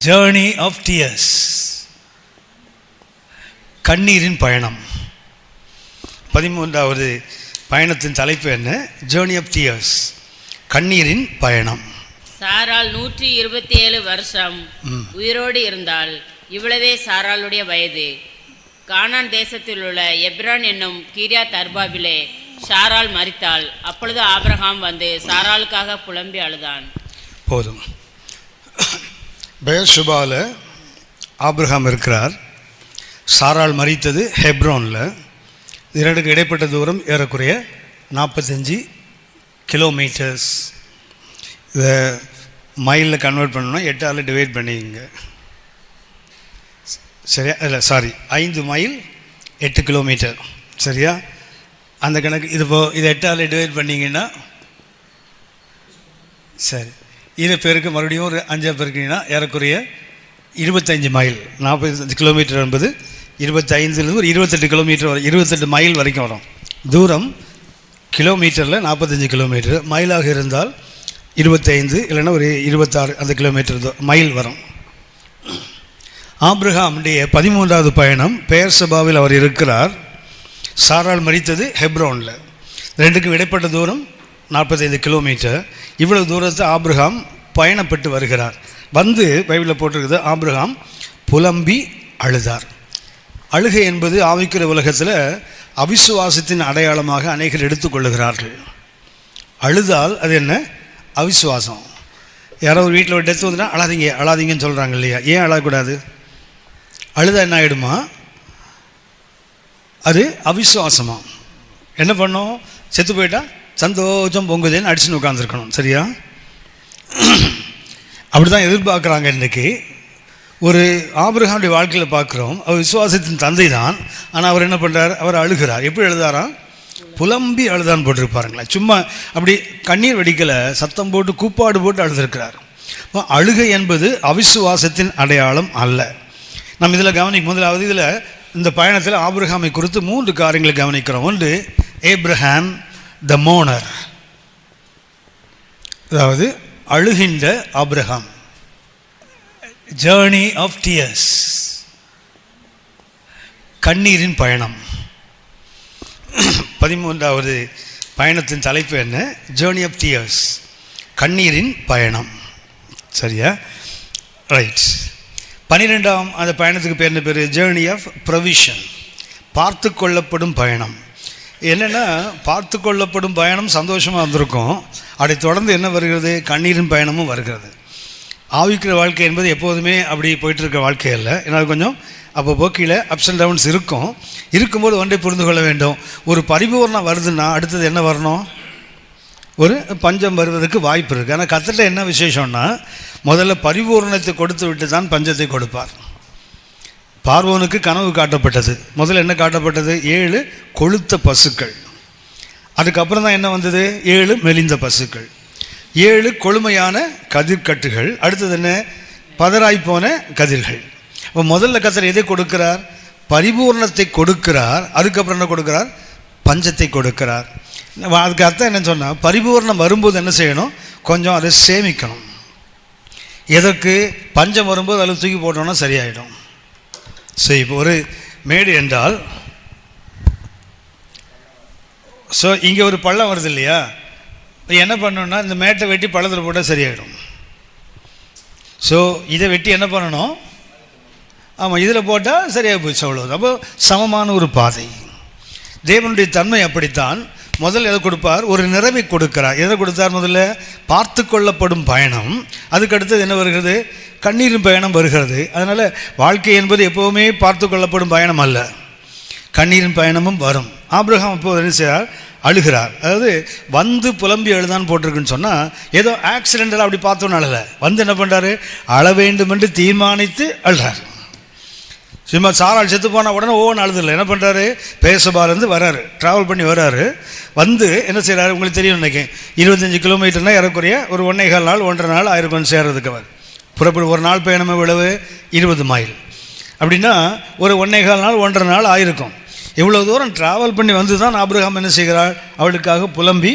Journey of tears, கண்ணீரின் பயணம். 13வது பயணத்தின் தலைப்பு என்ன? ஜேர்னி ஆஃப் டியர்ஸ், கண்ணீரின் பயணம். சாராள் 127 வருஷம் உயிரோடு இருந்தால். இவ்வளவே சாராளுடைய வயது. கானான் தேசத்தில் உள்ள எப்ரான் என்னும் கீரியாத் அர்பாவிலே சாராள் மரித்தாள். அப்பொழுது ஆபிரகாம் வந்து சாராளுக்காக புலம்பி அழுதான். போதும். பெயர்ஷெபாவில் ஆபிரகாம் இருக்கிறார். சாராள் மரித்தது ஹெப்ரோனில். இரண்டுக்கு இடைப்பட்ட தூரம் ஏறக்குறைய 45 கிலோமீட்டர்ஸ். இதை மைலில் கன்வெர்ட் பண்ணணும்னா 8ஆல் டிவைட் பண்ணிங்க. சரியா? இல்லை, சாரி, 5 மைல் 8 கிலோமீட்டர். சரியா? அந்த கணக்கு இது இதை 8ஆல் டிவைட் பண்ணிங்கன்னா சரி, இதை பேருக்கு மறுபடியும் ஒரு 5 பேருக்குன்னா ஏறக்குறைய 25 மைல். 45 கிலோமீட்டர் என்பது 25லேருந்து ஒரு 28 கிலோமீட்டர் வரை, 28 மைல் வரைக்கும் வரும். தூரம் கிலோமீட்டரில் 45 கிலோமீட்டர், மைலாக இருந்தால் 25 இல்லைன்னா ஒரு 26 அந்த கிலோமீட்டர் மைல் வரும். ஆபிரகாமுடைய 13வது பயணம் பெயர்செபாவில் அவர் இருக்கிறார். சாராள் மரித்தது ஹெப்ரோனில். ரெண்டுக்கும் இடைப்பட்ட தூரம் 45 கிலோமீட்டர். இவ்வளவு தூரத்தை ஆபிரகாம் பயணப்பட்டு வருகிறார். வந்து பைபிளில் போட்டிருக்குது, ஆபிரகாம் புலம்பி அழுதார். அழுகை என்பது ஆவிக்கிற உலகத்தில் அவிசுவாசத்தின் அடையாளமாக அநேகர் எடுத்துக்கொள்ளுகிறார்கள். அழுதால் அது என்ன? அவிசுவாசம். யாரோ ஒரு வீட்டில் ஒரு டெத் வந்துன்னா அழாதீங்க அழாதீங்கன்னு சொல்கிறாங்க இல்லையா? ஏன் அழக்கூடாது? அழுதா என்ன ஆகிடுமா? அது அவிசுவாசமா? என்ன பண்ணோம்? செத்து போயிட்டா சந்தோஷம் பொங்குதேன்னு அடிச்சுன்னு உட்காந்துருக்கணும். சரியா? அப்படி தான் எதிர்பார்க்குறாங்க. இன்றைக்கி ஒரு ஆபிரகாமுடைய வாழ்க்கையில் பார்க்குறோம். அவர் விசுவாசத்தின் தந்தை தான். ஆனால் அவர் என்ன பண்ணுறார்? அவர் அழுகிறார். எப்படி எழுதாராம்? புலம்பி அழுதான்னு போட்டிருப்பாருங்களா? சும்மா அப்படி கண்ணீர் வெடிக்கலை, சத்தம் போட்டு கூப்பாடு போட்டு அழுதுருக்கிறார். அழுகை என்பது அவிசுவாசத்தின் அடையாளம் அல்ல. நம்ம இதில் கவனிக்கும் முதலாவது இதில் இந்த பயணத்தில் ஆபிரகாமை குறித்து 3 காரியங்களை கவனிக்கிறோம். ஒன்று, ஏப்ரஹாம் த மோனர், அதாவது அழுகின்ற ஆபிரகாம். ஜேர்னி ஆஃப் டியர்ஸ், கண்ணீரின் பயணம். 13வது பயணத்தின் தலைப்பு என்ன? ஜேர்னி ஆஃப் டியர்ஸ், கண்ணீரின் பயணம். சரியா? ரைட். 12ஆம் அந்த பயணத்துக்கு பேர் என்ன பேர்? ஜேர்னி ஆஃப் ப்ரொவிஷன், பார்த்து கொள்ளப்படும் பயணம். என்னென்னா, பார்த்து கொள்ளப்படும் பயணம் சந்தோஷமாக வந்திருக்கும். அதை தொடர்ந்து என்ன வருகிறது? கண்ணீரின் பயணமும் வருகிறது. ஆவிக்கிற வாழ்க்கை என்பது எப்போதுமே அப்படி போயிட்டுருக்க வாழ்க்கை அல்ல. ஏன்னா கொஞ்சம் அப்போ கீழே அப்ஸ் அண்ட் டவுன்ஸ் இருக்கும். இருக்கும்போது ஒன்றை புரிந்து கொள்ள வேண்டும். ஒரு பரிபூர்ணம் வருதுன்னா அடுத்தது என்ன வரணும்? ஒரு பஞ்சம் வருவதற்கு வாய்ப்பு இருக்குது. ஆனால் கர்த்தர்ட்ட என்ன விசேஷம்னா, முதல்ல பரிபூர்ணத்தை கொடுத்து விட்டு தான் பஞ்சத்தை கொடுப்பார். பார்வோனுக்கு கனவு காட்டப்பட்டது. முதல்ல என்ன காட்டப்பட்டது? 7 கொழுத்த பசுக்கள். அதுக்கப்புறம் தான் என்ன வந்தது? 7 மெலிந்த பசுக்கள், 7 கொழுமையான கதிர்கட்டுகள். அடுத்தது என்ன? பதறாய் போன கதிர்கள். அப்போ முதல்ல கர்த்தர் எதை கொடுக்கிறார்? பரிபூர்ணத்தை கொடுக்கிறார். அதுக்கப்புறம் என்ன கொடுக்கிறார்? பஞ்சத்தை கொடுக்கிறார். அதுக்கு அர்த்தம் என்னன்னு சொன்னால், பரிபூர்ணம் வரும்போது என்ன செய்யணும்? கொஞ்சம் அதை சேமிக்கணும். எதற்கு? பஞ்சம் வரும்போது அதில் தூக்கி போட்டோம்னா சரியாயிடும். சரி, இப்போ ஒரு மேடு என்றால், ஸோ இங்கே ஒரு பள்ளம் வருது இல்லையா? என்ன பண்ணணும்னா இந்த மேட்டை வெட்டி பள்ளத்தில் போட்டால் சரியாயிடும். ஸோ இதை வெட்டி என்ன பண்ணணும்? ஆமாம், இதில் போட்டால் சரியாக போச்சு, அவ்வளோது. அப்போ சமமான ஒரு பாதை. தேவனுடைய தன்மை அப்படித்தான். முதல்ல எதை கொடுப்பார்? ஒரு நிறைவை கொடுக்கிறார். எதை கொடுத்தார்? முதல்ல பார்த்து கொள்ளப்படும் பயணம். அதுக்கடுத்தது என்ன வருகிறது? கண்ணீரின் பயணம் வருகிறது. அதனால் வாழ்க்கை என்பது எப்போவுமே பார்த்து கொள்ளப்படும் பயணம் அல்ல, கண்ணீரின் பயணமும் வரும். ஆபிரகாம் இப்போது என்ன செய்கிறார்? அழுகிறார். அதாவது வந்து புலம்பி அழுதான்னு போட்டிருக்குன்னு சொன்னால் ஏதோ ஆக்சிடென்டெல்லாம் அப்படி பார்த்தோன்னு அழலை. வந்து என்ன பண்ணுறாரு? அழ வேண்டும் என்று தீர்மானித்து அழுறார். சும்மா சாராள் செத்து போனால் உடனே ஓன்னு அழுதில்லை. என்ன பண்ணுறாரு? பெயர்செபாலேருந்து வர்றாரு, ட்ராவல் பண்ணி வர்றாரு. வந்து என்ன செய்கிறாரு? உங்களுக்கு தெரியும் நினைக்கிறேன், 25 கிலோமீட்டர்னால் ஏறக்குறைய ஒரு 1.25 நாள் 1.5 நாள் ஆயிருக்கும் சேர்றதுக்கு. அவர் புறப்படு ஒரு நாள் பயணமே விளவு 20 மைல். அப்படின்னா ஒரு 1.25 நாள் 1.5 நாள் ஆயிருக்கும். இவ்வளோ தூரம் ட்ராவல் பண்ணி வந்து தான் ஆபிரகாம் என்ன செய்கிறார்? அவளுக்காக புலம்பி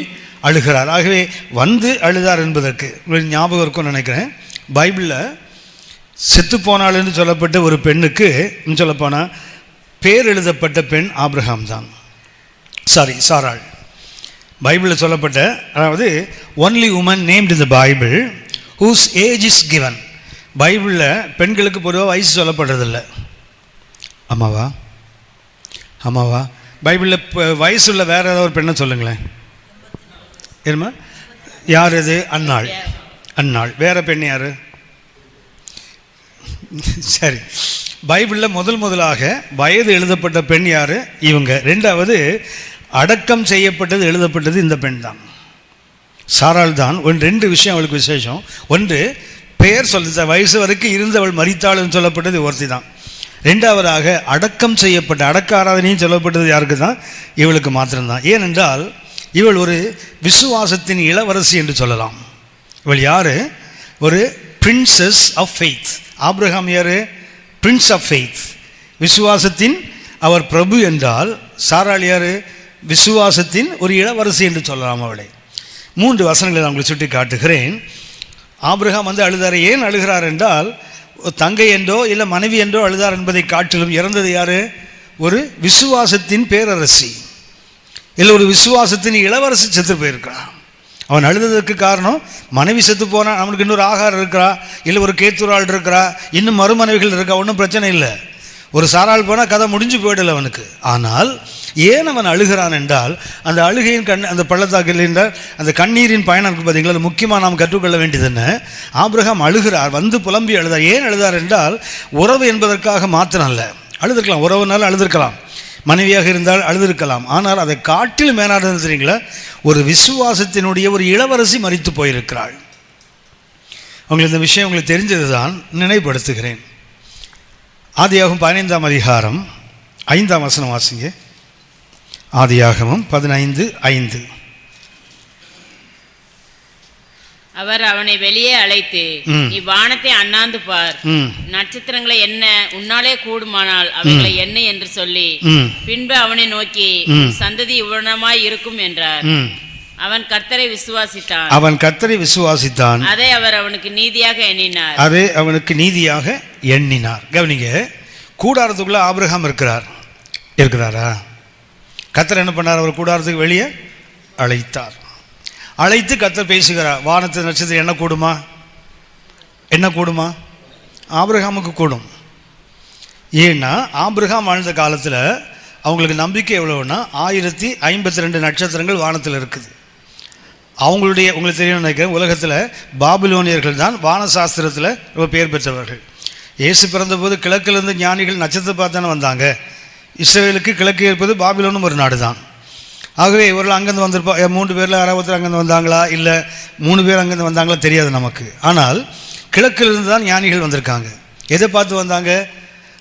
அழுகிறார். ஆகவே வந்து அழுதார் என்பதற்கு உங்களுக்கு ஞாபகம் இருக்கும்னு நினைக்கிறேன். பைபிளில் செத்து போனாள் என்று சொல்லப்பட்ட ஒரு பெண்ணுக்கு சொல்லப்போனால் பேர் எழுதப்பட்ட பெண் ஆபிரகாம் தான். சாராள். பைபிளில் சொல்லப்பட்ட, அதாவது only woman named in the Bible whose age is given. பைபிளில் பெண்களுக்கு பொதுவாக வயசு சொல்லப்படுறதில்ல. ஆமாவா? பைபிளில் வயசுள்ள வேறு ஏதாவது ஒரு பெண்ணை சொல்லுங்களேன். ஏமா யார் இது? அன்னாள். வேற பெண் யார்? சரி, பைபிளில் முதலாக வயது எழுதப்பட்ட பெண் யார்? இவங்க. ரெண்டாவது அடக்கம் செய்யப்பட்டது எழுதப்பட்டது இந்த பெண் தான், சாராள் தான். ரெண்டு விஷயம் அவளுக்கு விசேஷம். ஒன்று, பெயர் சொல்ல வயசு வரைக்கும் இருந்தவள் மரித்தாள்னு சொல்லப்பட்டது ஒருத்தி தான். ரெண்டாவதாக அடக்கம் செய்யப்பட்ட, அடக்க ஆராதனையும் சொல்லப்பட்டது யாருக்கு தான்? இவளுக்கு மாத்திரம்தான். ஏனென்றால் இவள் ஒரு விசுவாசத்தின் இளவரசி என்று சொல்லலாம். இவள் யார்? ஒரு பிரின்சஸ் ஆஃப் ஃபெய்த். ஆபிரகாம் யார்? பிரின்ஸ் ஆஃப் ஃபெய்த், விசுவாசத்தின் அவர் பிரபு என்றால் சாராள் யார்? விசுவாசத்தின் ஒரு இளவரசி என்று சொல்லலாம் அவளை. 3 வசனங்களை நான் உங்களுக்கு சுட்டி காட்டுகிறேன். ஆபிரகாம் அழுதார். ஏன் அழுகிறார் என்றால், தங்கை என்றோ இல்லை மனைவி என்றோ அழுதார் என்பதை காட்டிலும் இறந்தது யார்? ஒரு விசுவாசத்தின் பேரரசி, இல்லை ஒரு விசுவாசத்தின் இளவரசி செத்து போயிருக்கிறான். அவன் அழுததற்கு காரணம், மனைவி செத்து போனான், அவனுக்கு இன்னொரு ஆகாரம் இருக்கிறா, இல்லை ஒரு கேத்துராள் இருக்கிறா, இன்னும் மறுமனைவிகள் இருக்கா, ஒன்றும் பிரச்சனை இல்லை. ஒரு சாராள் போனால் கதை முடிஞ்சு போயிடல அவனுக்கு. ஆனால் ஏன் அவன் அழுகிறான் என்றால், அந்த அழுகையின் அந்த பள்ளத்தாக்கில் என்றால் அந்த கண்ணீரின் பயணம் இருக்குது பார்த்தீங்களா, அது முக்கியமாக நாம் கற்றுக்கொள்ள வேண்டியது என்ன? ஆபிரகாம் அழுகிறார், புலம்பி அழுதார். ஏன் அழுதார் என்றால், உறவு என்பதற்காக மாத்திரம் அல்ல. அழுதுருக்கலாம், உறவுனால அழுதுருக்கலாம், மனைவியாக இருந்தால் அழுதிருக்கலாம். ஆனால் அதை காட்டில் மேலானது தெரியுங்களா, ஒரு விசுவாசத்தினுடைய ஒரு இளவரசி மரித்து போயிருக்கிறாள். உங்களுக்கு இந்த விஷயம் உங்களுக்கு தெரிஞ்சது தான், நினைவுபடுத்துகிறேன். ஆதியாகமம் 15ஆம் அதிகாரம் 5ஆம் வசனம் வாசிங்க. ஆதியாகமம் 15:5. அவர் அவனை வெளியே அழைத்து, நீ வானத்தை அண்ணாந்து பார், நட்சத்திரங்களை என்ன உன்னாலே கூடுமானால் அவைகளை என்ன என்று சொல்லி, பின்பு அவனை நோக்கி, சந்ததி இவ்வளமாய் இருக்கும் என்றார். அவன் கர்த்தரை விசுவாசித்தான். அதை அவர் அவனுக்கு நீதியாக எண்ணினார். கவனிங்க, கூடாரத்துக்குள்ள ஆபிரகாம் இருக்கிறாரா? கர்த்தர் என்ன பண்ணார்? அவர் கூடாரத்துக்கு வெளியே அழைத்து கர்த்தர் பேசுகிறார். வானத்து நட்சத்திரம் என்ன கூடுமா? ஆபிரகாமுக்கு கூடும். ஏன்னா ஆபிரகாம் வாழ்ந்த காலத்தில் அவங்களுக்கு நம்பிக்கை எவ்வளவுன்னா 1052 நட்சத்திரங்கள் வானத்தில் இருக்குது. உங்களுக்கு தெரியும் நினைக்கிறேன், உலகத்தில் பாபிலோனியர்கள் தான் வானசாஸ்திரத்தில் ரொம்ப பெயர் பெற்றவர்கள். இயேசு பிறந்தபோது கிழக்கிலிருந்து ஞானிகள் நட்சத்திரத்தை பார்த்தானே வந்தாங்க. இஸ்ரவேலுக்கு கிழக்கு இருப்பது பாபிலோனும் ஒரு நாடு தான். ஆகவே இவர்கள் அங்கேருந்து வந்திருப்பா. 3 பேரில் 60 அங்கேருந்து வந்தாங்களா, இல்லை 3 பேர் அங்கேருந்து வந்தாங்களா தெரியாது நமக்கு. ஆனால் கிழக்கிலிருந்து தான் ஞானிகள் வந்திருக்காங்க. எதை பார்த்து வந்தாங்க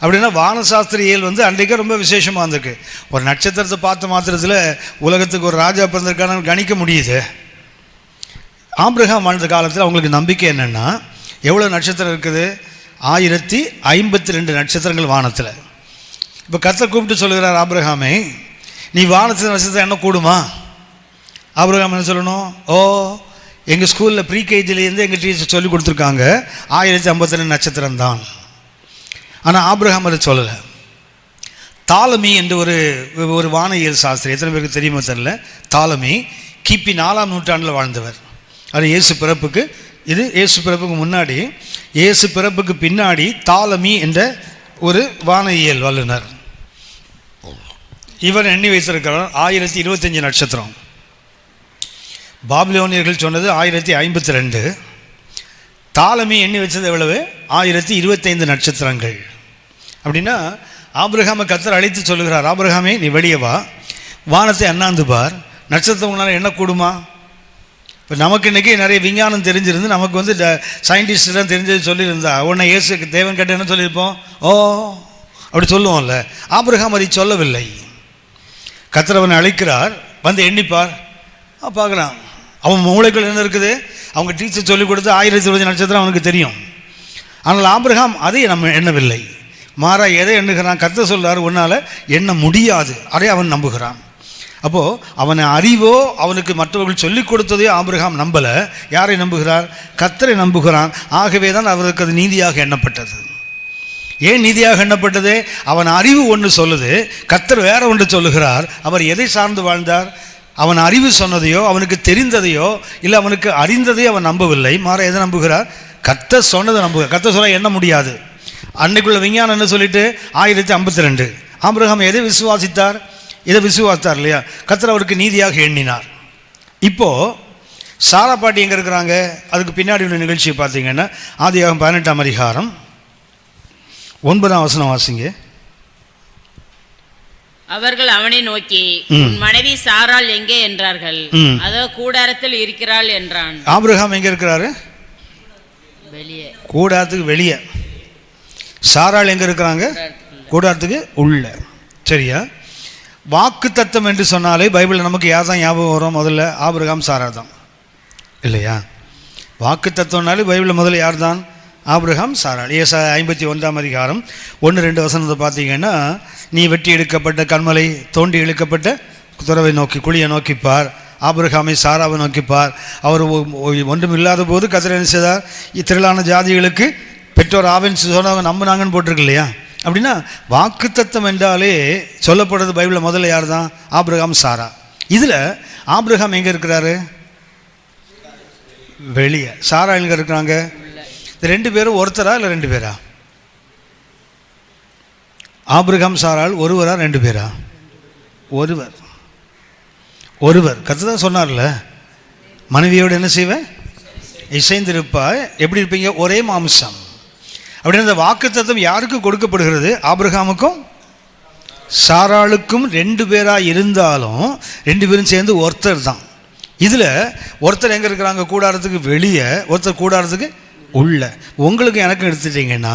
அப்படின்னா, வானசாஸ்திரியல் அன்றைக்கே ரொம்ப விசேஷமாக இருந்திருக்கு. ஒரு நட்சத்திரத்தை பார்த்த மாத்திரத்தில் உலகத்துக்கு ஒரு ராஜா பிறந்திருக்கான கணிக்க முடியுது. ஆபிரகாம் வாழ்ந்த காலத்தில் அவங்களுக்கு நம்பிக்கை என்னென்னா, எவ்வளோ நட்சத்திரம் இருக்குது? 1052 நட்சத்திரங்கள் வானத்தில். இப்போ கர்த்தர் கூப்பிட்டு சொல்லுகிறார், ஆபிரகாமே, நீ வானத்தில் நட்சத்திரம் என்ன கூடுமா? ஆபிரகாம் என்ன சொல்லணும்? எங்கள் ஸ்கூலில் ப்ரீகேஜிலேருந்து எங்கள் டீச்சர் சொல்லி கொடுத்துருக்காங்க 1052 நட்சத்திரம் தான். ஆனால் ஆபிரகாம் அதை சொல்லலை. தாலமி என்று ஒரு வானியல் சாஸ்திரி, எத்தனை பேருக்கு தெரியுமோ தெரியல. தாலமி கிபி 4ஆம் நூற்றாண்டில் வாழ்ந்தவர். அது இயேசு பிறப்புக்கு முன்னாடி, இயேசு பிறப்புக்கு பின்னாடி தாலமி என்ற ஒரு வானியல் வல்லுனர். இவர் எண்ணி வைத்திருக்கிறார் 1025 நட்சத்திரம். பாபிலோனியர்கள் சொன்னது 1052. தாலமி எண்ணி வச்சது எவ்வளவு? 1025 நட்சத்திரங்கள். அப்படின்னா ஆபிரகாமை கர்த்தர் அழைத்து சொல்லுகிறார், ஆபிரகாமே, நீ வெளியே வா, வானத்தை அண்ணாந்து பார், நட்சத்திரங்களால் என்ன கூடுமா? இப்போ நமக்கு இன்றைக்கி நிறைய விஞ்ஞானம் தெரிஞ்சிருந்து நமக்கு சயின்டிஸ்டெலாம் தெரிஞ்சது சொல்லியிருந்தா உடனே இயேசுக்கு தேவன் கேட்ட என்ன சொல்லியிருப்போம்? அப்படி சொல்லுவோம்ல. ஆபிரகாம் அதை சொல்லவில்லை. கர்த்தர் அவனை அழைக்கிறார், எண்ணிப்பார். பார்க்குறான், அவன் மூளைக்குள் என்ன இருக்குது? அவங்க டீச்சர் சொல்லிக் கொடுத்து 1020 நட்சத்திரம் அவனுக்கு தெரியும். ஆனால் ஆபிரகாம் அதை நம்ம எண்ணவில்லை. மாறா எதை எண்ணுகிறான்? கர்த்தர் சொல்கிறார், உன்னால் எண்ண முடியாது. அதை அவன் நம்புகிறான். அப்போது அவனை அறிவோ அவனுக்கு மற்றவர்கள் சொல்லிக் கொடுத்ததையோ ஆபிரகாம் நம்பலை. யாரை நம்புகிறார்? கர்த்தரை நம்புகிறான். ஆகவே தான் அவருக்கு அது நீதியாக எண்ணப்பட்டது. ஏன் நீதியாக எண்ணப்பட்டது? அவன் அறிவு ஒன்று சொல்லுது, கர்த்தர் வேற ஒன்று சொல்லுகிறார். அவர் எதை சார்ந்து வாழ்ந்தார்? அவன் அறிவு சொன்னதையோ அவனுக்கு தெரிந்ததையோ இல்லை அவனுக்கு அறிந்ததையோ அவன் நம்பவில்லை. மாற எதை நம்புகிறார்? கர்த்தர் சொன்னதை நம்புகிறார். கர்த்தர் சொல்ல எண்ண முடியாது. அன்னைக்குள்ள விஞ்ஞானம் என்ன சொல்லிட்டு 1052 ஆபிரகாம் எதை விசுவாசித்தார்? இதை விசுவாசித்தார் இல்லையா? கர்த்தர் அவருக்கு நீதியாக எண்ணினார். இப்போது சாரா பாட்டி எங்கே இருக்கிறாங்க? அதுக்கு பின்னாடி உள்ள நிகழ்ச்சியை பார்த்தீங்கன்னா ஆதியாகமம் 18ஆம் அதிகாரம் 9ஆம் வசனம் வாசிங்க. அவர்கள் அவனை நோக்கி, உன் மனைவி சாராள் எங்கே என்றார்கள். அதோ கூடாரத்தில் இருக்கிறாள் என்றான். ஆபிரகாம் எங்க இருக்கிறாரு? வெளியே, கூடாரத்துக்கு வெளியே. சாராள் எங்க இருக்கிறாங்க? கூடாரத்துக்கு உள்ள. சரியா? வாக்கு தத்தம் என்று சொன்னாலே பைபிளில் நமக்கு யார் தான் ஞாபகம் வரும்? முதல்ல ஆபிரகாம் சாரா தான் இல்லையா? வாக்கு தத்துவம்னாலே பைபிளில் முதல்ல யார் தான்? ஆபிரகாம் சாராள். ஏசாயா 51ஆம் அதிகாரம் 1-2 வசனத்தை பார்த்தீங்கன்னா, நீ வெட்டி எடுக்கப்பட்ட கண்மலை, தோண்டி இழுக்கப்பட்ட துறவை நோக்கி, குழியை நோக்கிப்பார். ஆபிரகாமை சாராவை நோக்கிப்பார். அவர் ஒன்றும் இல்லாத போது கர்த்தர் என்ன செய்தார்? திரளான ஜாதிகளுக்கு பெற்றோர் ஆவின் சொன்னவங்க நம்பினாங்கன்னு போட்டிருக்கு இல்லையா? அப்படின்னா வாக்குத்தத்தம் என்றாலே சொல்லப்படுறது பைபிளில் முதல்ல யார் தான்? ஆபிரகாம் சாரா. இதில் ஆபிரகாம் எங்கே இருக்கிறாரு? வெளியே. சாரா எங்கே இருக்கிறாங்க? ரெண்டு பேரும் ஒருத்தரா இல்லை ரெண்டு பேரா? ஆபிரகாம் சாராள் ஒருவரா ரெண்டு பேரா? ஒருவர். ஒருவர். கர்த்தர் தான் சொன்னார்ல, மனைவியோடு என்ன செய்வேன்? இசைந்திருப்பாய். எப்படி இருப்பீங்க? ஒரே மாம்சம். அப்படின்னு அந்த வாக்குத்தத்தம் யாருக்கு கொடுக்கப்படுகிறது? ஆபிரகாமுக்கும் சாராளுக்கும் ரெண்டு பேராக இருந்தாலும் ரெண்டு பேரும் சேர்ந்து ஒருத்தர் தான். இதில் ஒருத்தர் எங்கே இருக்கிறாங்க? கூடாரத்துக்கு வெளியே, ஒருத்தர் கூடாரத்துக்கு உள்ள. உங்களுக்கு எனக்கு எடுத்துட்டிங்கன்னா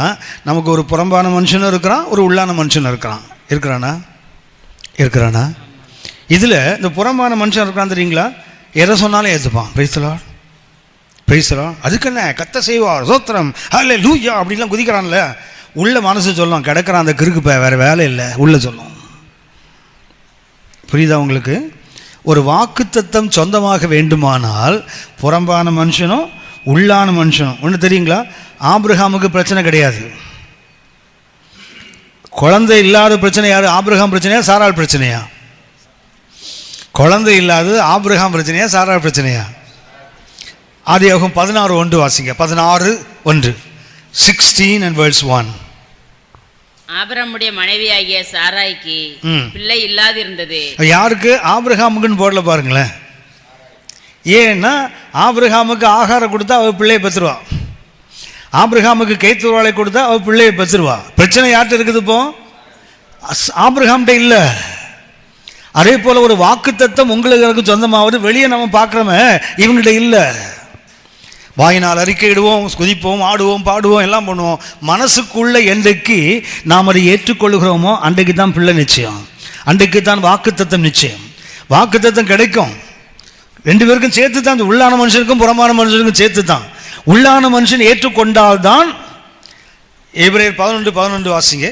நமக்கு ஒரு புறம்பான மனுஷனும் இருக்கிறான், ஒரு உள்ளான மனுஷனும் இருக்கிறானா? இதில் இந்த புறம்பான மனுஷன் இருக்கிறான் தெரியுங்களா? எதை சொன்னாலும் ஏற்றுப்பான். பிரைஸ்தலால் அதுக்கு என்ன கத்த செய்வார், சோத்திரம், ஹல்லேலூயா அப்படிலாம் குதிக்கிறான்ல. உள்ள மனசு சொல்லும், கிடக்கிறான் அந்த கிறுக்கு வேறு வேலை இல்லை, உள்ள சொல்லும். புரியுதா உங்களுக்கு? ஒரு வாக்குத்தத்தம் சொந்தமாக வேண்டுமானால் புறம்பான மனுஷனும் உள்ளான மனுஷனும் ஒன்று தெரியுங்களா? ஆபிரகாமுக்கு பிரச்சனை கிடையாது. குழந்தை இல்லாத பிரச்சனை யாரு? ஆபிரகாம் பிரச்சனையா சாராள் பிரச்சனையா? குழந்தை இல்லாதது ஆபிரகாம் பிரச்சனையா சாராள் பிரச்சனையா? ஆதியாகமம் 16:1 வாசிங்க. 16:1 16 and verse 1. ஆபிரகாமுடைய மனைவியாகிய சாராய்க்கு பிள்ளை இல்லாதிருந்தது. யாருக்கு? ஆபிரகாமுக்குன்னு போடல பாருங்களேன். ஏன்னா ஆபிரகாமுக்கு ஆகாரம் கொடுத்தா அவள் பிள்ளையை பெற்றுருவா. ஆபிரகாமுக்கு கைத்துவாளை கொடுத்தா அவள் பிள்ளையை பெற்றுருவா. பிரச்சனை யார்கிட்ட இருக்குது? இப்போ ஆபிரகாம்கிட்ட இல்லை. அதே போல் ஒரு வாக்குத்தத்தம் உங்களுக்கு எனக்கு சொந்தமாவது வெளியே நம்ம பார்க்குறோமே, இவங்ககிட்ட இல்லை. வாயினால் அறிக்கையிடுவோம், குதிப்போம், ஆடுவோம், பாடுவோம், எல்லாம் பண்ணுவோம். மனசுக்குள்ளே என்றைக்கு நாம் அதை ஏற்றுக்கொள்கிறோமோ அன்றைக்கு தான் பிள்ளை நிச்சயம், அன்றைக்கு தான் வாக்குத்தத்தம் நிச்சயம். வாக்குத்தத்தம் கிடைக்கும் ரெண்டு பேருக்கும் சேர்த்து தான். உள்ளான மனுஷனுக்கும் புறமான மனுஷனுக்கும் சேர்த்து தான். உள்ளான மனுஷன் ஏற்றுக்கொண்டால்தான். எபிரேயர் 11:11 வாசிங்க.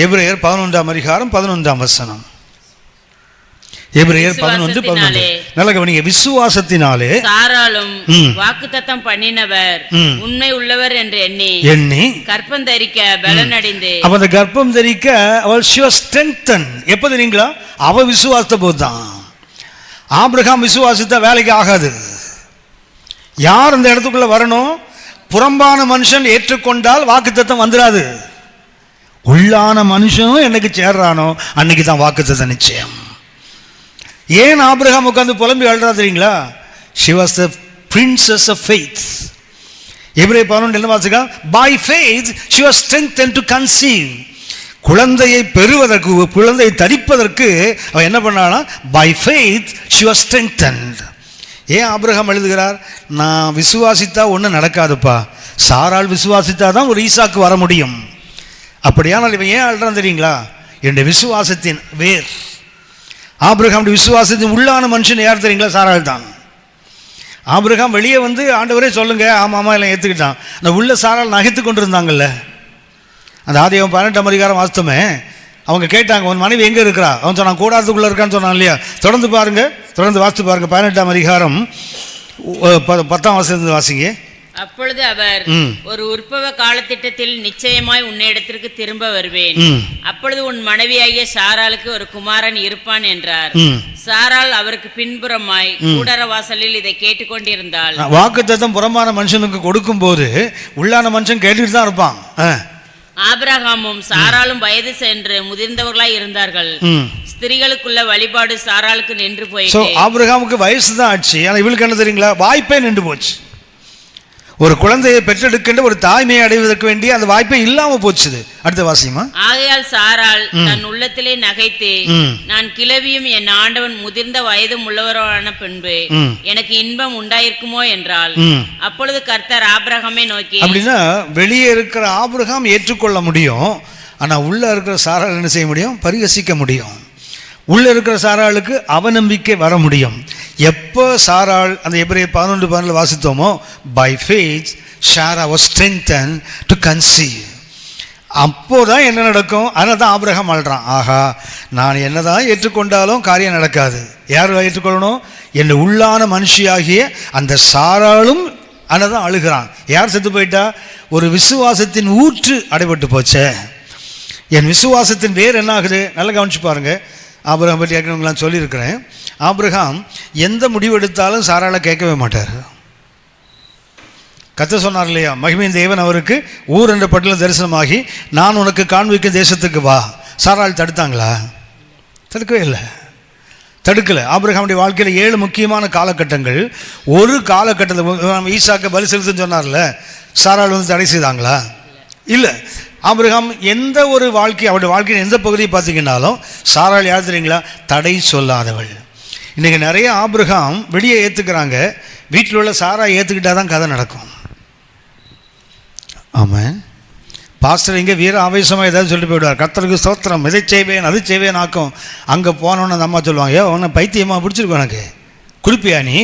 எபிரேயர் 11ஆம் அதிகாரம் 11ஆம் வசனம். எபிரேயர் 11:11 நல்ல கவனிங்க. விசுவாசத்தினாலே சாராளும் வாக்குத்தத்தம் பண்ணினவர் உண்மை உள்ளவர் என்று எண்ணி கர்ப்பம் தரிக்க பலனடைந்து. அப்ப அந்த கர்ப்பம் தரிக்க அவள் she was strengthened. எப்ப தெரியுங்களா? அவ விசுவாசத்தை போதுதான். ஆபிரகாம் விசுவாசித்த வேலைக்கு ஆகாது. யார் அந்த இடத்துக்குள்ள வரணும்? புறம்பான மனுஷன் ஏற்றுக்கொண்டால் வாக்குத்தத்தம் வந்துடாது. உள்ளான மனுஷனும் என்னைக்கு சேர்றானோ அன்னைக்கு தான் வாக்குத்தத்தம் நிச்சயம். ஏன் ஆபிரகாம் உட்கார்ந்து புலம்பி அழுறா தெரியுங்களா? she was the princess of faith. எபிரேயர் 11 என்ன வாசிக்கா? by faith she was strengthened to conceive. குழந்தையை பெறுவதற்கு, குழந்தையை தரிப்பதற்கு அவன் என்ன பண்ணானா? by faith she was strengthened. ஏன் ஆபிரகாம் எழுதுகிறார்? நான் விசுவாசித்தா ஒன்றும் நடக்காதுப்பா, சாராள் விசுவாசித்தா தான் ஒரு ஈசாக்கு வர முடியும். அப்படியானால் இவன் ஏன் அழுறான் தெரியுங்களா? என்னுடைய விசுவாசத்தின் வேர். ஆபிரகாமுடைய விசுவாசத்தின் உள்ளான மனுஷன் யார் தெரியுங்களா? சாராள் தான். ஆபிரகாம் வெளியே வந்து ஆண்டவரே சொல்லுங்க, ஆமாம் எல்லாம் ஏற்றுக்கிட்டான். அந்த உள்ள சாராள் நகைத்து கொண்டு இருந்தாங்கல்ல. அந்த ஆதியாகமம் 18ஆம் அதிகாரம் வாஸ்தமே அவங்க கேட்டாங்க, உன் மனைவி எங்கே இருக்கிறா? அவன் சொன்னான், கூடாரத்துக்குள்ளே இருக்கான்னு சொன்னான் இல்லையா? தொடர்ந்து பாருங்க, தொடர்ந்து வாசித்து பாருங்க. 18ஆம் அதிகாரம் 10ஆம் வசனத்திலிருந்து வாசிங்க. அப்பொழுது அவர், ஒரு உற்பவ காலத்திட்டத்தில் நிச்சயமாய் உன்னிடத்திற்கு திரும்ப வருவேன், அப்பொழுது உன் மனைவியாகிய சாராளுக்கு ஒரு குமாரன் இருப்பான் என்றார். சாராள் அவருக்கு பின்புறமாய் கூடார வாசலில் இதை கேட்டுக்கொண்டிருந்தாள். வாக்குத்தத்தம் புறமான மனுஷனுக்கு கொடுக்கும் போது உள்ளான மனுஷன் கேட்டுட்டு தான் இருப்பான். ஆபிரகாமும் சாராளும் வயது சென்று முதிர்ந்தவர்களாய் இருந்தார்கள். ஸ்திரீகளுக்குள்ள வழிபாடு சாராளுக்கு நின்று போயிட்டு. ஆபிரகாமுக்கு வயசு தான் ஆச்சு, ஆனா இவளுக்கு என்ன தெரியுங்களா? வாய்ப்பே நின்று போச்சு. ஒரு குழந்தையை பெற்றெடுக்கின்ற ஒரு தாய்மையை அடைவதற்கு வேண்டிய அந்த வாய்ப்பே இல்லாம போச்சுது. அடுத்த வாசியமா. ஆகையால் சாராள் தன் உள்ளத்திலே நகைத்து, நான் கிழவியும் என் ஆண்டவன் முதிர்ந்த வயதும் உள்ளவரான பின்பு எனக்கு இன்பம் உண்டாயிருக்குமோ என்றால். அப்பொழுது கர்த்தர் ஆபிரகாமை நோக்கி, அப்படின்னா வெளியே இருக்கிற ஆபிரகாம் ஏற்றுக்கொள்ள முடியும், ஆனா உள்ள இருக்கிற சாராள் என்ன செய்ய முடியும்? பரிகசிக்க முடியும். உள்ள இருக்கிற சாராளுக்கு அவநம்பிக்கை வர முடியும். எப்போ சாராள் அந்த எபிரேயர் 11:12 வாசித்தோமோ, by faith Sarah was strengthened to conceive. அப்போதான் என்ன நடக்கும்? அதனால தான் ஆபிரகாம் அழுறான், ஆஹா நான் என்னதான் ஏற்றுக்கொண்டாலும் காரியம் நடக்காது. யார் ஏற்றுக்கொள்ளணும்? என் உள்ளான மனுஷியாகிய அந்த சாராளும் அதனால்தான் அழுகிறான். யார் செத்து போயிட்டா? ஒரு விசுவாசத்தின் ஊற்று அடைபட்டு போச்சே. என் விசுவாசத்தின் வேர் என்ன ஆகுது? நல்லா கவனிச்சு பாருங்க. ஆபிரகாம் பற்றி ஏற்கனவே சொல்லியிருக்கிறேன். ஆபிரகாம் எந்த முடிவு எடுத்தாலும் சாராளை கேட்கவே மாட்டார். கர்த்தர் சொன்னார் இல்லையா, மகிமையின் தேவன் அவருக்கு ஊர் என்ற பட்டியலில் தரிசனமாகி, நான் உனக்கு காண்பிக்கும் தேசத்துக்கு வா. சாராள் தடுத்தாங்களா? தடுக்கவே இல்லை, தடுக்கலை. ஆபிரகாமுடைய வாழ்க்கையில் 7 முக்கியமான காலகட்டங்கள். ஒரு காலகட்டத்தில் ஈசாக்க பலி செலுத்துன்னு சொன்னார்ல, சாராள் வந்து தடை செய்தாங்களா? இல்லை. ஆபிரகாம் எந்த ஒரு வாழ்க்கை, அவருடைய வாழ்க்கையின் எந்த பகுதியை பார்த்தீங்கன்னாலும் சாராள் யார் தெரியுங்களா? தடை சொல்லாதவள். இன்றைக்கி நிறைய ஆபிரகாம் வெளியே ஏற்றுக்கிறாங்க, வீட்டில் உள்ள சாரா ஏற்றுக்கிட்டால் தான் கதை நடக்கும். ஆமாம், பாஸ்டர் இங்கே வீர ஆவேசமாக ஏதாவது சொல்லிட்டு போயிடுவார், கர்த்தருக்கு ஸ்தோத்திரம், இதை செய்வேன் அது செய்வேன் ஆக்கும். அங்கே போனோன்னு அந்த அம்மா சொல்லுவாங்க, ஏ உன்னை பைத்தியமாக பிடிச்சிருக்கோம், உனக்கு குளிப்பியா நீ,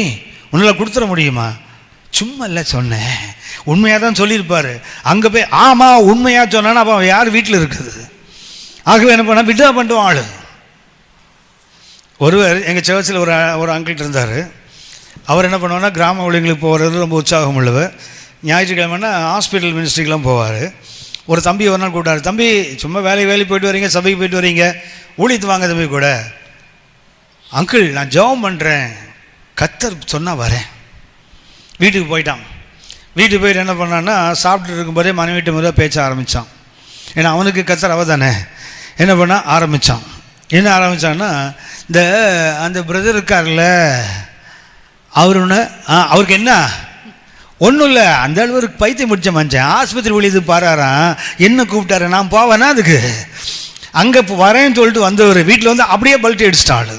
உன்னால் கொடுத்துட முடியுமா? சும்மா இல்லை சொன்னேன், உண்மையாக தான் சொல்லியிருப்பார். அங்கே போய் ஆமாம் உண்மையாக சொன்னான்னா அப்போ யார் வீட்டில் இருக்குது? ஆகவே என்ன பண்ணால் விட்ரா பண்ணுவான் ஆள். ஒருவர் எங்கள் சர்ச்சில் ஒரு அங்கிள் இருந்தார். அவர் என்ன பண்ணுவார்னா, கிராம ஊழியர்களுக்கு போகிறது ரொம்ப உற்சாகம் உள்ளவர். ஞாயிற்றுக்கிழமைனா ஹாஸ்பிட்டல் மினிஸ்ட்ரிக்கெலாம் போவார். ஒரு தம்பி ஒரு நாள் கூப்பிட்டாரு, தம்பி சும்மா வேலைக்கு போயிட்டு வரீங்க, சபைக்கு போயிட்டு வரீங்க, ஊழியத்து வாங்க தம்பி கூட. அங்கிள் நான் ஜெபம் பண்ணுறேன், கர்த்தர் சொன்னால் வரேன். வீட்டுக்கு போயிட்டான். வீட்டுக்கு போயிட்டு என்ன பண்ணான்னா, சாப்பிட்டு இருக்கும்போதே மனைவிட்டு முறை பேச்ச ஆரம்பித்தான். ஏன்னா அவனுக்கு கர்த்தர் அவ தானே. என்ன பண்ண ஆரம்பித்தான்? என்ன ஆரம்பித்தான்னா, இந்த அந்த பிரதர் இருக்கார்ல அவருக்கு என்ன ஒன்றும் இல்லை, அந்த அளவுக்கு பைத்தியம் முடிச்ச மனுஷன், ஆஸ்பத்திரி ஊழியத்துக்கு பாராரான், என்ன கூப்பிட்டாரு, நான் போவேன்னா அதுக்கு அங்கே வரேன்னு சொல்லிட்டு வந்தவர் வீட்டில் வந்து அப்படியே பல்ட்டி அடிச்சிட்டாள்.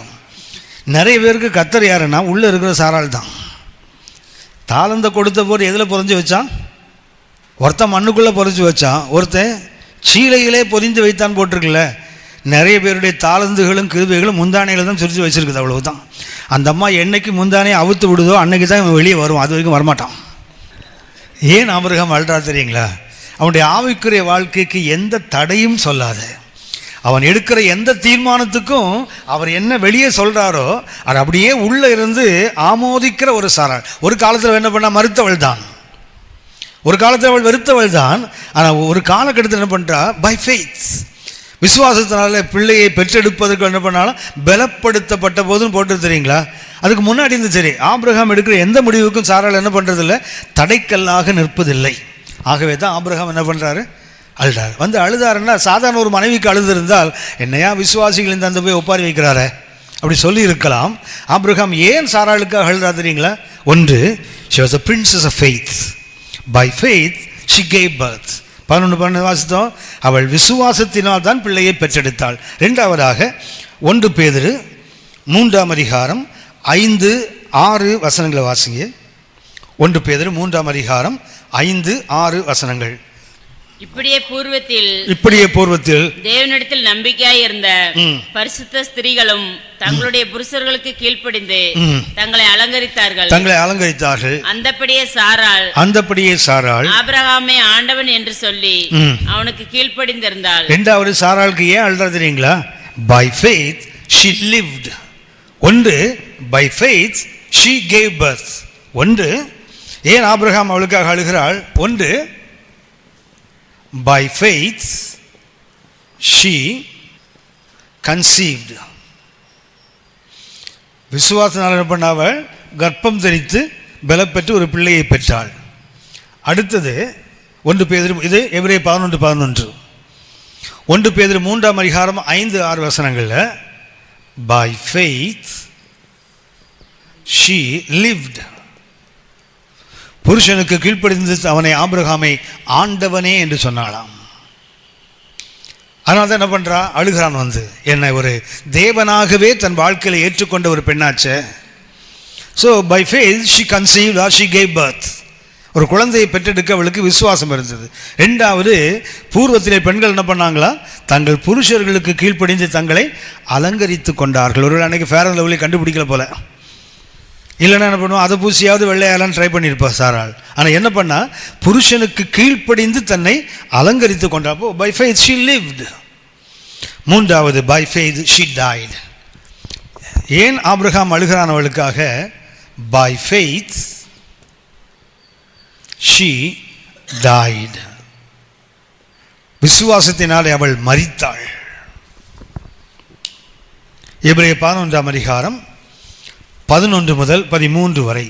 நிறைய பேருக்கு கர்த்தர் யாருன்னா உள்ளே இருக்கிற சாராள் தான். தாளந்தை கொடுத்த போது எதில் பொறிஞ்சு வச்சான்? ஒருத்தன் மண்ணுக்குள்ளே பொறிஞ்சு வச்சான், ஒருத்தன் சீலைகளே பொறிந்து வைத்தான் போட்டிருக்குல்ல. நிறைய பேருடைய தாளந்துகளும் கிருபைகளும் முந்தானையில் தான் சுரிச்சு வச்சுருக்குது, அவ்வளவுதான். அந்த அம்மா என்னைக்கு முந்தானையை அவுத்து விடுதோ அன்னைக்கு தான் இவன் வெளியே வருவான், அது வரைக்கும் வரமாட்டான். ஏன் ஆபிரகாம் அழுறா தெரியுங்களா? அவனுடைய ஆவிக்குரிய வாழ்க்கைக்கு எந்த தடையும் சொல்லாத, அவன் எடுக்கிற எந்த தீர்மானத்துக்கும் அவர் என்ன வெளியே சொல்கிறாரோ அது அப்படியே உள்ளே இருந்து ஆமோதிக்கிற ஒரு சாராள். ஒரு காலத்தில் என்ன பண்ணால் மறுத்தவள் தான், ஒரு காலத்தில் அவள் வெறுத்தவள் தான். ஆனால் ஒரு காலகட்டத்தில் என்ன பண்ணுறா? பை ஃபெய்த், விசுவாசத்தினால பிள்ளையை பெற்றெடுப்பதற்கு என்ன பண்ணாலும் பலப்படுத்தப்பட்ட போதுன்னு போட்டு தெரியுங்களா? அதுக்கு முன்னாடி இருந்து சரி, ஆபிரகாம் எடுக்கிற எந்த முடிவுக்கும் சாராள் என்ன பண்ணுறதில்ல, தடைக்கல்லாக நிற்பதில்லை. ஆகவே தான் ஆபிரகாம் என்ன பண்ணுறாரு? அழுதார். வந்து அழுதாருன்னா சாதாரண ஒரு மனைவிக்கு அழுது இருந்தால் என்னையா விசுவாசிகள் இந்த அந்த போய் ஒப்பாரி வைக்கிறார அப்படி சொல்லி இருக்கலாம். ஆபிரகாம் ஏன் சாராளுக்காக அழுதா தெரியுங்களா? ஒன்று, she was a princess of faith. By faith she gave birth. 11 வாசித்தோம், அவள் விசுவாசத்தினால் தான் பிள்ளையை பெற்றெடுத்தாள். இரண்டாவதாக 1 பேதுரு 3ஆம் அதிகாரம் 5-6 வசனங்களை வாசிங்க. 1 பேதுரு 3ஆம் அதிகாரம் 5-6 வசனங்கள். இப்படியே பூர்வத்தில் தேவனிடத்தில் நம்பிக்கையாய் இருந்த பரிசுத்த ஸ்திரீகளும் தங்களுடைய புருஷர்களுக்கு கீழ்ப்படிந்து தங்களை அலங்கரித்தார்கள். அந்தப்படியே சாராள் ஆபிரகாமை ஆண்டவன் என்று சொல்லி அவனுக்கு கீழ்ப்படிந்திருந்தாள். இரண்டாவது சாராளுக்கு ஏன் அழுறா தெரியுங்களா? By faith she lived. ஒன்று by faith she gave birth. ஒன்று ஏன் ஆபிரகாம் அவளுக்காக அழுகிறாள்? ஒன்று by faith she conceived. விசுவாசத்தினால் என்ன பண்ணாவள்? கர்ப்பம் தரித்து பலப்பெற்று ஒரு பிள்ளையை பெற்றாள். அடுத்தது 1 பேதுரு, இது எபிரேயர் 11:11. 1 பேதுரு 3ஆம் அதிகாரம் 5-6 வசனங்கள்ல by faith she lived. புருஷனுக்கு கீழ்ப்படிந்து அவனை ஆபிரகாமை ஆண்டவனே என்று சொன்னாளாம். அதனால தான் என்ன பண்றா? அழுகிறான். வந்து என்னை ஒரு தேவனாகவே தன் வாழ்க்கையில் ஏற்றுக்கொண்ட ஒரு பெண்ணாச்சே. So by faith she conceived or she gave birth. ஒரு குழந்தையை பெற்றெடுக்க அவளுக்கு விசுவாசம் இருந்தது. ரெண்டாவது, பூர்வத்திலே பெண்கள் என்ன பண்ணாங்களா? தங்கள் புருஷர்களுக்கு கீழ்ப்படிந்து தங்களை அலங்கரித்து கொண்டார்கள். ஒரு அன்னைக்கு ஃபேர் அண்ட் லவ்லி கண்டுபிடிக்கல போல, இல்லைன்னா என்ன பண்ணுவோம், அதை பூசியாவது வெள்ளையாலாம் ட்ரை பண்ணியிருப்பா சாராள். ஆனால் என்ன பண்ணா? புருஷனுக்கு கீழ்ப்படிந்து தன்னை அலங்கரித்து கொண்டாப்போ பை ஃபெய்த் ஷி லிவ்ட். மூன்றாவது, பை ஃபெய்த் ஷி டைட். ஏன் ஆபிரகாம் அழுகிறான் அவளுக்காக? By faith she died. விசுவாசத்தினாலே அவள் மரித்தாள். எபிரேயர் 11ஆம் அதிகாரம் 11 முதல் 13 வரை.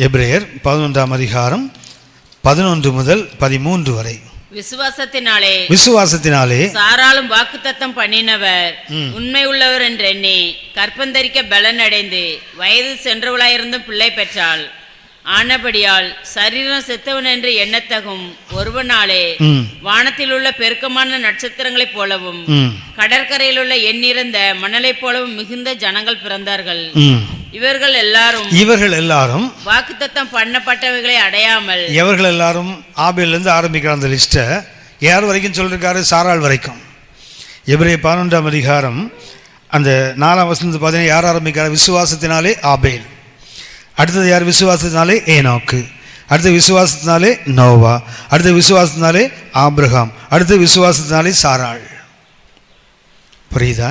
எபிரேயர் 11ஆம் அதிகாரம் 11 முதல் 13 வரை. விசுவாசத்தினாலே சாராளும் வாக்குத்தத்தம் பண்ணினவர் உண்மை உள்ளவர் என்று எண்ணி கற்பந்தரிக்க பலன் அடைந்து வயது சென்றவளாயிருந்தும் பிள்ளை பெற்றாள். ஆனபடியால் சரீரம் செத்தவன் என்று எண்ணத்தகும் ஒருவனாலே வானத்தில் உள்ள பெருக்கமான நட்சத்திரங்களைப் போலவும் கடற்கரையில் உள்ள எண்ணிறந்த மணலைப் போலவும் மிகுந்த ஜனங்கள் பிறந்தார்கள். இவர்கள் எல்லாரும் வாக்குத்தத்தம் பண்ணப்பட்டவைகளை அடையாமல். இவர்கள் எல்லாரும் ஆபேலிருந்து ஆரம்பிக்கிற அந்த லிஸ்ட்டை யார் வரைக்கும் சொல்லிருக்காரு? சாராள் வரைக்கும். எபிரேயர் 11ஆம் அதிகாரம் அந்த 4ஆம் வசனத்தை பார்த்தீங்கன்னா யார் ஆரம்பிக்கிறார்? விசுவாசத்தினாலே ஆபேல். அடுத்தது யார்? விசுவாசத்தினாலே ஏனோக்கு. அடுத்த விசுவாசத்தினாலே நோவா. அடுத்த விசுவாசத்தினாலே ஆபிரகாம். அடுத்த விசுவாசத்தினாலே சாராள். புரியுதா?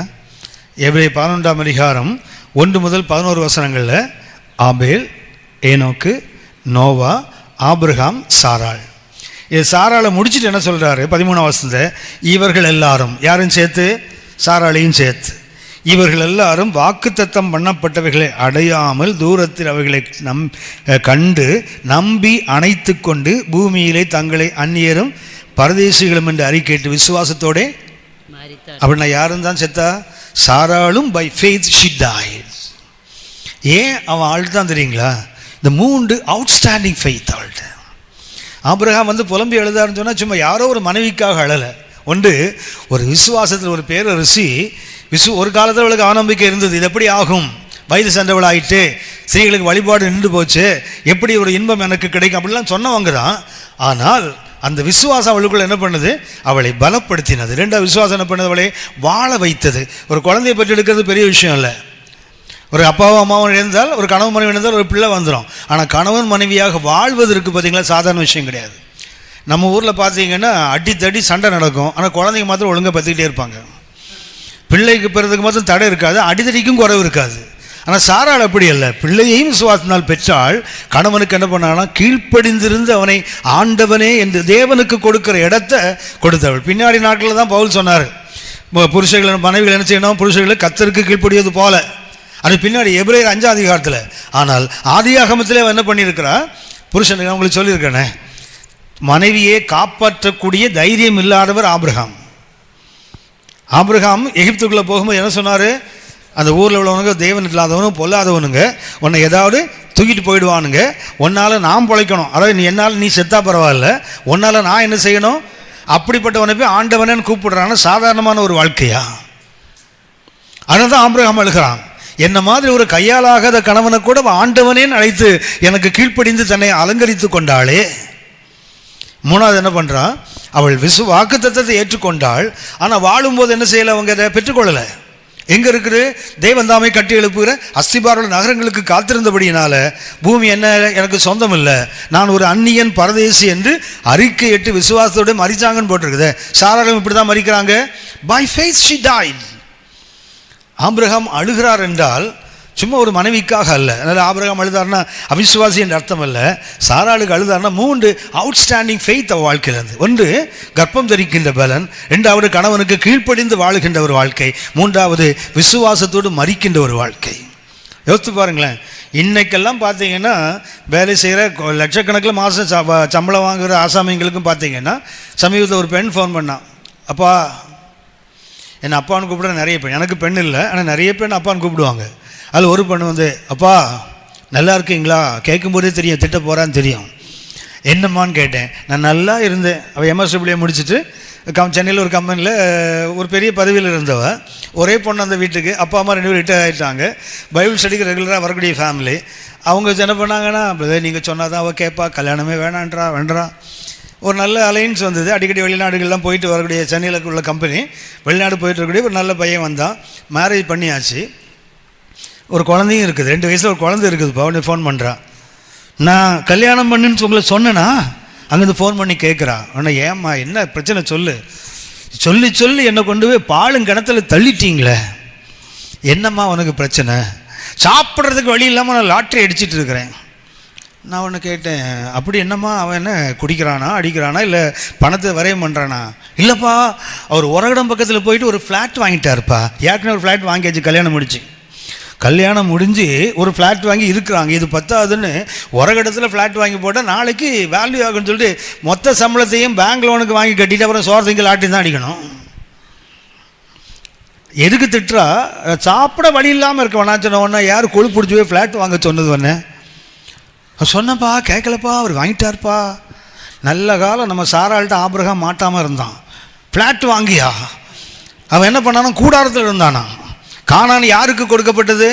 எபிரேயர் 11ஆம் அதிகாரம் 1 முதல் 11 வசனங்கள்ல ஆபேல், ஏனோக்கு, நோவா, ஆபிரகாம், சாராள். இது சாராளை முடிச்சுட்டு என்ன சொல்றாரு? 13ஆம் வசனத்தை இவர்கள் எல்லாரும், யாரும் சேர்த்து? சாராளையும் சேர்த்து. இவர்கள் எல்லாரும் வாக்குத்தத்தம் பண்ணப்பட்டவைகளை அடையாமல் தூரத்தில் அவைகளை கண்டு நம்பி அணைத்து கொண்டு பூமியிலே தங்களை அந்நியரும் பரதேசிகளும் என்று அறிக்கையிட்டு விசுவாசத்தோட. அப்படின்னா யாரும் தான் செத்தா? சாராளும் பை ஃபெய்த் ஷி டைட். ஏன் அவன் ஆள்தான் தெரியுங்களா? இந்த 3 அவுட்ஸ்டாண்டிங் ஃபெய்த் ஆள்கிட்ட. ஆபிரகாம் வந்து புலம்பி எழுதாருன்னு சொன்னால் சும்மா யாரோ ஒரு மனைவிக்காக அழலை. ஒன்று, ஒரு விசுவாசத்தில் ஒரு பேரரசி ஒரு காலத்தில் அவளுக்கு அவநம்பிக்கை இருந்தது. இது எப்படி ஆகும்? வயது சென்றவள் ஆகிட்டு, ஸ்திரீகளுக்கு வழிபாடு நின்று போச்சு, எப்படி ஒரு இன்பம் எனக்கு கிடைக்கும் அப்படிலாம் சொன்னவங்க தான். ஆனால் அந்த விசுவாசம் அவளுக்குள்ள என்ன பண்ணுது? அவளை பலப்படுத்தினது. ரெண்டாவது விசுவாசம் என்ன பண்ணது? அவளை வாழ வைத்தது. ஒரு குழந்தையை பெற்று எடுக்கிறது பெரிய விஷயம் இல்லை. ஒரு அப்பாவும் அம்மாவும் இணைந்தால், ஒரு கணவன் மனைவி இணைந்தால் ஒரு பிள்ளை வந்துடும். ஆனால் கணவன் மனைவியாக வாழ்வதற்கு பார்த்தீங்களா சாதாரண விஷயம் கிடையாது. நம்ம ஊரில் பார்த்தீங்கன்னா அடித்தடி சண்டை நடக்கும். ஆனால் குழந்தைங்க மாத்திரம் ஒழுங்காக பற்றிக்கிட்டே இருப்பாங்க. பிள்ளைக்கு பிறதுக்கு மாத்திரம் தடை இருக்காது, அடித்தடிக்கும் குறைவு இருக்காது. ஆனால் சாராள் அப்படி அல்ல. பிள்ளையையும் விசுவாசத்தினால் பெற்றால் கணவனுக்கு என்ன பண்ணானா? கீழ்ப்படிந்திருந்து அவனை ஆண்டவனே என்று தேவனுக்கு கொடுக்கிற இடத்தை கொடுத்தவள். பின்னாடி நாட்களில் தான் பவுல் சொன்னார், புருஷர்கள் மனைவிகள் என்ன செய்யணும்? புருஷர்களை கர்த்தருக்கு கீழ்ப்படிவது போல. அது பின்னாடி எபிரேயர் 5ஆம் அதிகாரத்தில். ஆனால் ஆதியாகமத்திலே என்ன பண்ணியிருக்கிறா? புருஷனுக்கு அவங்களுக்கு சொல்லியிருக்கேனே, மனைவியை காப்பாற்றக்கூடிய தைரியம் இல்லாதவர் ஆபிரகாம். ஆபிரகாம் எகிப்துக்குள்ளே போகும்போது என்ன சொன்னார்? அந்த ஊரில் உள்ளவனுங்க தேவன் இல்லாதவனும் பொல்லாதவனுங்க, உன்னை ஏதாவது தூக்கிட்டு போயிடுவானுங்க, உன்னால் நான் பிழைக்கணும். அதாவது நீ செத்தா பரவாயில்ல, உன்னால் நான் என்ன செய்யணும்? அப்படிப்பட்டவனை போய் ஆண்டவனேன்னு கூப்பிடுறான்னு சாதாரணமான ஒரு வாழ்க்கையா? அதனால தான் ஆபிரகாம் அழுகிறான். என்ன மாதிரி ஒரு கையாலாகாத கணவனை கூட ஆண்டவனேன்னு அழைத்து எனக்கு கீழ்ப்படிந்து தன்னை அலங்கரித்து கொண்டாளே. மூணாவது என்ன பண்ணுறான்? அவள் வாக்குத்தத்தத்தை ஏற்றுக்கொண்டாள். ஆனால் வாழும்போது என்ன செய்யலை? அவங்க அதை பெற்றுக்கொள்ளலை. எங்கே இருக்குது? தேவன் தாமே கட்டி எழுப்புகிற அஸ்திபார நகரங்களுக்கு காத்திருந்தபடியினால பூமி என்ன எனக்கு சொந்தம் இல்லை, நான் ஒரு அந்நியன் பரதேசி என்று அறிக்கையிட்டு விசுவாசத்தோடு மறிச்சாங்கன்னு போட்டிருக்குது. சாராளும் இப்படி தான் மறிக்கிறாங்க. By faith she died. ஆபிரகாம் அழுகிறார் என்றால் சும்மா ஒரு மனைவிக்காக அல்ல. அதனால் ஆபிரகாம் அழுதார்னா அவிசுவாசி என்ற அர்த்தம் அல்ல. சாராளுக்கு அழுதார்னா 3 அவுட்ஸ்டாண்டிங் ஃபெய்த் அவ் வாழ்க்கையில். ஒன்று கர்ப்பம் தரிக்கின்ற பலன், 2வது கணவனுக்கு கீழ்ப்படிந்து வாழுகின்ற ஒரு வாழ்க்கை, 3வது விசுவாசத்தோடு மறிக்கின்ற ஒரு வாழ்க்கை. யோசித்து பாருங்களேன். இன்னைக்கெல்லாம் பார்த்தீங்கன்னா வேலை செய்கிற லட்சக்கணக்கில் மாதம் சம்பளம் வாங்குகிற ஆசாமிங்களுக்கும் பார்த்தீங்கன்னா சமீபத்தில் ஒரு பெண் ஃபோன் பண்ணான். அப்பா, என்னை அப்பான்னு கூப்பிட நிறைய பெண், எனக்கு பெண் இல்லை ஆனால் நிறைய பெண் அப்பான்னு கூப்பிடுவாங்க. அதில் ஒரு பெண் வந்து, அப்பா நல்லா இருக்கீங்களா, கேட்கும்போதே தெரியும் திட்ட போகிறான்னு தெரியும். என்னம்மான்னு கேட்டேன். நான் நல்லா இருந்தேன். அவள் எம்எஸ்டபிள்யூ முடிச்சுட்டு சென்னையில் ஒரு கம்பெனியில் ஒரு பெரிய பதவியில் இருந்தவ. ஒரே பொண்ணு அந்த வீட்டுக்கு. அப்பா அம்மா 2 பேரும் ரிட்டையர் ஆகிட்டாங்க. பைபிள் ஸ்டடிக்கு ரெகுலராக வரக்கூடிய ஃபேமிலி. அவங்க என்ன பண்ணாங்கன்னா, நீங்கள் சொன்னால் தான் அவள் கேட்பா, கல்யாணமே வேண்டாம். ஒரு நல்ல அலைன்ஸ் வந்தது. அடிக்கடி வெளிநாடுகள்லாம் போயிட்டு வரக்கூடிய சென்னையில் உள்ள கம்பெனி, வெளிநாடு போயிட்டு இருக்கக்கூடிய ஒரு நல்ல பையன் வந்தான். மேரேஜ் பண்ணியாச்சு. ஒரு குழந்தையும் இருக்குது. 2 வயசில் ஒரு குழந்தை இருக்குதுப்பா. உடனே ஃபோன் பண்ணுறான். நான் கல்யாணம் பண்ணுன்னு உங்களை சொன்னேன்னா அங்கேருந்து ஃபோன் பண்ணி கேட்குறா. உடனே ஏம்மா என்ன பிரச்சனை சொல்லி என்னை கொண்டு போய் பாலும் கிணத்துல தள்ளிட்டீங்களே, என்னம்மா உனக்கு பிரச்சனை? சாப்பிட்றதுக்கு வழி இல்லாமல் நான் லாட்ரி அடிச்சிட்டு இருக்கிறேன். நான் ஒன்று கேட்டேன், அப்படி என்னம்மா அவன் என்ன குடிக்கிறானா, அடிக்கிறானா, இல்லை பணத்தை வரையம் பண்ணுறானா? இல்லைப்பா, அவர் உரகடம் பக்கத்தில் போயிட்டு ஒரு ஃப்ளாட் வாங்கிட்டாருப்பா. ஏற்கனவே ஒரு ஃப்ளாட் வாங்கியாச்சு, கல்யாணம் முடிஞ்சு ஒரு ஃப்ளாட் வாங்கி இருக்கிறாங்க. இது பத்தாதுன்னு உரகடத்தில் ஃப்ளாட் வாங்கி போட்டால் நாளைக்கு வேல்யூ ஆகுன்னு சொல்லிட்டு மொத்த சம்பளத்தையும் பேங்க் லோனுக்கு வாங்கி கட்டிட்டு அப்புறம் சோரத்தையும் லாட்டி தான் அடிக்கணும். எதுக்கு திட்டுறா? சாப்பிட வழி இல்லாமல் இருக்க வேணா சொன்ன. யார் கொழு பிடிச்சி போய் ஃப்ளாட் வாங்க சொன்னது ஒன்று சொன்னப்பா, கேட்கலப்பா, அவர் வாங்கிட்டார்ப்பா. நல்ல காலம் நம்ம சாராள்கிட்ட ஆபிரகாம் மாட்டாமல் இருந்தான். ஃப்ளாட் வாங்கியா? அவன் என்ன பண்ணானா, கூடாரத்தில் இருந்தானா. கானான் யாருக்கு கொடுக்கப்பட்டது?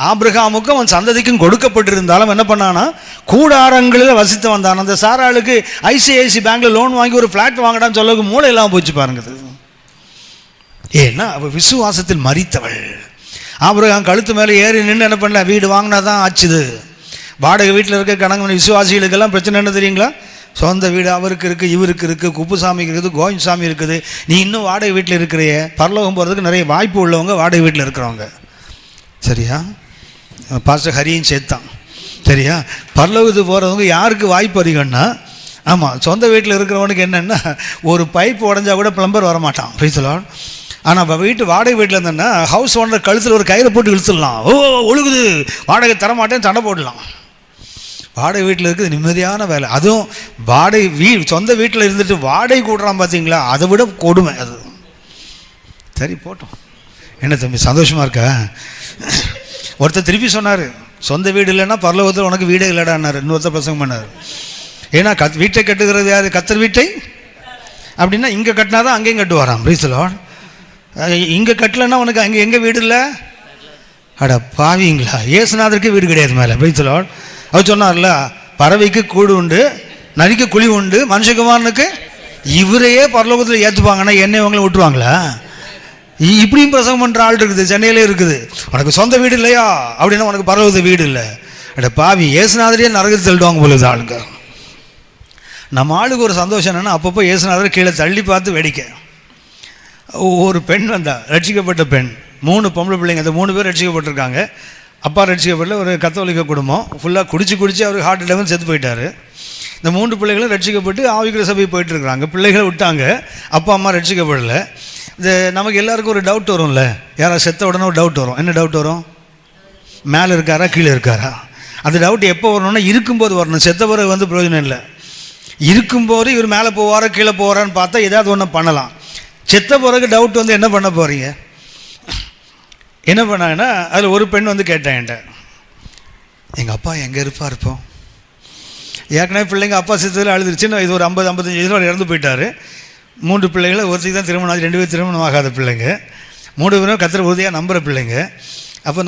ஆபிரகாமுக்கும் அவன் சந்ததிக்கும் கொடுக்கப்பட்டிருந்தாலும் என்ன பண்ணானா, கூடாரங்களில் வசித்து வந்தான். அந்த சாராளுக்கு ஐசிஐசி பேங்க்ல லோன் வாங்கி ஒரு ஃப்ளாட் வாங்கடான்னு சொல்லக்கு மூளை இல்லாமல் போச்சு பாருங்க. ஏன்னா அவள் விசுவாசத்தில் மரித்தவள். ஆபிரகாம் கழுத்து மேலே ஏறி நின்று என்ன பண்ணல, வீடு வாங்கினா தான் ஆச்சுது. வாடகை வீட்டில் இருக்க கணவன் விசுவாசிகளுக்கெல்லாம் பிரச்சனை என்ன தெரியுங்களா? சொந்த வீடு அவருக்கு இருக்குது, இவருக்கு இருக்குது, குப்புசாமிக்கு இருக்குது, கோவிந்த் சாமி இருக்குது. நீ இன்னும் வாடகை வீட்டில் இருக்கிறையே. பரலோகம் போகிறதுக்கு நிறைய வாய்ப்பு உள்ளவங்க வாடகை வீட்டில் இருக்கிறவங்க. சரியா? பாஸ்டர் ஹரியும் சேர்த்தான். சரியா? பரலோகத்துக்கு போகிறவங்க யாருக்கு வாய்ப்பு அதிகம்னா, ஆமாம், சொந்த வீட்டில் இருக்கிறவனுக்கு என்னென்னா, ஒரு பைப் உடஞ்சா கூட பிளம்பர் வரமாட்டான். பிரைஸ்லார்ட். ஆனால் இப்போ வீட்டு வாடகை வீட்டில் இருந்தேன்னா ஹவுஸ் ஓனர் கழுத்தில் ஒரு கயிறை போட்டு இழுத்துடலாம். ஒழுகுது, வாடகை தரமாட்டேன்னு சண்டை போடலாம். வாடகை வீட்டில் இருக்குது நிம்மதியான வேலை. அதுவும் வாடகை சொந்த வீட்டில் இருந்துட்டு வாடகை கூடுறான் பார்த்தீங்களா, அதை விட கொடுமை அது. சரி போட்டோம். என்ன தம்பி சந்தோஷமாக இருக்கா? ஒருத்தர் திருப்பி சொன்னார், சொந்த வீடு இல்லைன்னா பரலோகத்தில் உனக்கு வீடே இல்லைடான்னாரு. இன்னொருத்தர் பிரசங்கம் பண்ணார். ஏன்னா வீட்டை கட்டுகிறது யார்? கத்தர் வீட்டை. அப்படின்னா இங்கே கட்டினா தான் அங்கேயும் கட்டுவாராம். பிரைஸ்லார்ட். இங்கே கட்டலைன்னா உனக்கு அங்கே எங்கே வீடு இல்லை? அட பாவீங்களா, இயேசுநாதருக்கு வீடு கிடையாது மேலே. பிரைஸ்லார்ட். அவர் சொன்னார்ல, பறவைக்கு கூடு உண்டு, நரிக்கு குழி உண்டு, மனுஷகுமாரனுக்கு இவரையே பரலோகத்தில் ஏற்றுப்பாங்கன்னா என்னை இவங்களை விட்டுருவாங்களா? இப்படியும் பிரசங்கம் பண்ணுற ஆள் இருக்குது, சென்னையிலே இருக்குது. உனக்கு சொந்த வீடு இல்லையா அப்படின்னா உனக்கு பரலோகத்து வீடு இல்லை. அட பாவி, இயேசுநாதரையே நரகத்தை தள்ளிடுவாங்க பொழுது ஆளுங்க. நம்ம ஆளுக்கு ஒரு சந்தோஷம் என்னென்னா, அப்பப்போ இயேசுநாதரை கீழே தள்ளி பார்த்து வேடிக்கை. ஒரு பெண் வந்தா, ரட்சிக்கப்பட்ட பெண், 3 பொம்பளை பிள்ளைங்க. அந்த 3 பேர் ரட்சிக்கப்பட்டிருக்காங்க. அப்பா ரட்சிக்கப்படல, ஒரு கத்தோலிக்க குடும்பம். ஃபுல்லாக குடிச்சு அவர் ஹார்ட் அட்டாக் செத்து போயிட்டார். இந்த 3 பிள்ளைகளும் ரட்சிக்கப்பட்டு ஆவிக்குரிய சபை போயிட்டுருக்குறாங்க. பிள்ளைகளை விட்டாங்க, அப்பா அம்மா ரட்சிக்கப்படலை. இந்த நமக்கு எல்லாருக்கும் ஒரு டவுட் வரும்ல, யாராவது செத்த உடனே ஒரு டவுட் வரும். என்ன டவுட் வரும்? மேலே இருக்காரா கீழே இருக்காரா? அந்த டவுட் எப்போ வரணும்னா இருக்கும்போது வரணும். செத்த பிறகு வந்து பிரயோஜனம் இல்லை. இருக்கும்போது இவர் மேலே போவாரா கீழே போவாரான்னு பார்த்தா ஏதாவது ஒன்று பண்ணலாம். செத்த பிறகு டவுட் வந்து என்ன பண்ண போகிறீங்க? என்ன பண்ணாங்கன்னா, அதில் ஒரு பெண் வந்து கேட்டேன் என்கிட்ட, எங்கள் அப்பா எங்கே இருப்பார் இப்போ? ஏற்கனவே பிள்ளைங்க அப்பா செத்ததில் அழுதுருச்சுன்னு, இது ஒரு 50-55 வயசில் இறந்து போயிட்டார். 3 பிள்ளைகளை, ஒருத்திக்கு தான் திருமணம் ஆச்சு, 2 பேர் திருமணம் ஆகாத பிள்ளைங்க, 3 பேரும் கத்திர உறுதியாக நம்புகிற பிள்ளைங்க. அப்போ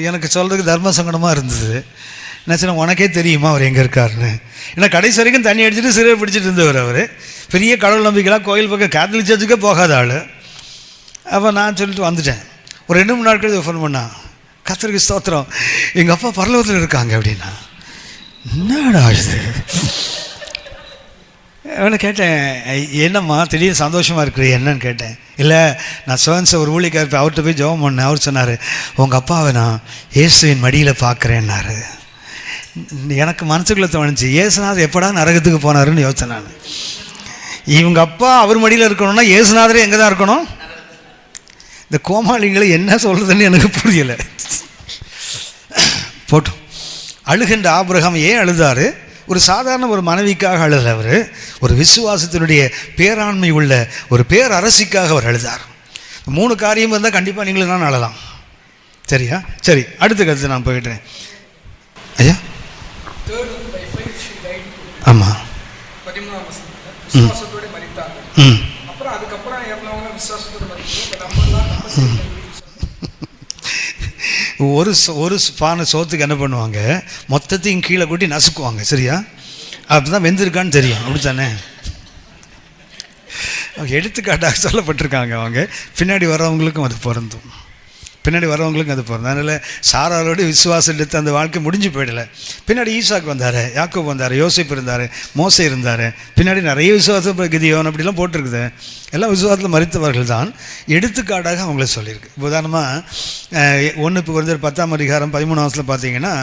எனக்கு சொல்கிறதுக்கு தர்ம சங்கடமாக இருந்தது. என்ன சொன்ன, உனக்கே தெரியுமா அவர் எங்கே இருக்காருன்னு? ஏன்னா கடைசி வரைக்கும் தண்ணி அடிச்சுட்டு சிறையை பிடிச்சிட்டு இருந்தவர். அவர் பெரிய கடவுள் நம்பிக்கைலாம் கோயில் பக்கம் கேத்தலிக் சர்ச்சுக்கே போகாத ஆள். அப்போ நான் சொல்லிட்டு வந்துட்டேன். ஒரு 2-3 நாள் கழிச்சு ஃபோன் பண்ணா, கர்த்தருக்கு ஸ்தோத்திரம், எங்கள் அப்பா பரலோகத்தில் இருக்காங்க அப்படின்னா. என்னடா இது? அவனை கேட்டேன், என்னம்மா திடீர்னு சந்தோஷமாக இருக்கிறீ என்னன்னு கேட்டேன். இல்லை, நான் சோன்ஸை ஒரு ஊழியக்காரர் அவர்கிட்ட போய் ஜெபம் பண்ணேன். அவர் சொன்னார், உங்கள் அப்பாவை நான் இயேசுவின் மடியில் பார்க்குறேன்னாரு. எனக்கு மனசுக்குள்ளே தோணுச்சு, இயேசுநாதர் எப்படா நரகத்துக்கு போனாருன்னு யோசிச்சேன் நான். இவங்க அப்பா அவர் மடியில் இருக்கணும்னா இயேசுநாதரே எங்கே தான் இருக்கணும்? இந்த கோமாளிங்களை என்ன சொல்கிறதுன்னு எனக்கு புரியலை. போட்டோம். அழுகின்ற ஆபிரகாம் ஏன் அழுதாரு? ஒரு சாதாரண ஒரு மனைவிக்காக அழுதல, அவர் ஒரு விசுவாசத்தினுடைய பேராண்மை உள்ள ஒரு பேரரசிக்காக அவர் அழுதார். 3 காரியம் இருந்தால் கண்டிப்பாக நீங்களும் நான் அழலாம். சரியா? சரி, அடுத்த கருத்து நான் போயிட்டேன். ஐயா, ஆமாம், ஒரு பானை சோத்துக்கு என்ன பண்ணுவாங்க, மொத்தத்தையும் கீழே கூட்டி நசுக்குவாங்க. சரியா? அப்படிதான் வெந்திருக்கான்னு தெரியும். அப்படித்தானே? எடுத்துக்காட்டாக சொல்லப்பட்டிருக்காங்க. அவங்க பின்னாடி வர்றவங்களுக்கும் அது பொருந்தும், பின்னாடி வரவங்களுக்கும் அது பொருந்தும். அதனால் சாராளோட விசுவாசம் எடுத்து அந்த வாழ்க்கை முடிஞ்சு போயிடலை. பின்னாடி ஈசாக்கு வந்தார், யாக்கோப் வந்தார், யோசேப்பு இருந்தார், மோசே இருந்தார். பின்னாடி நிறைய விசுவாசம், கிதியோன் அப்படிலாம் போட்டிருக்குது. எல்லாம் விசுவாசத்தில் மரித்தவர்கள் தான். எடுத்துக்காட்டாக அவங்கள சொல்லியிருக்கு. உதாரணமாக 1 கொரிந்தியர் 10:13 பார்த்தீங்கன்னா,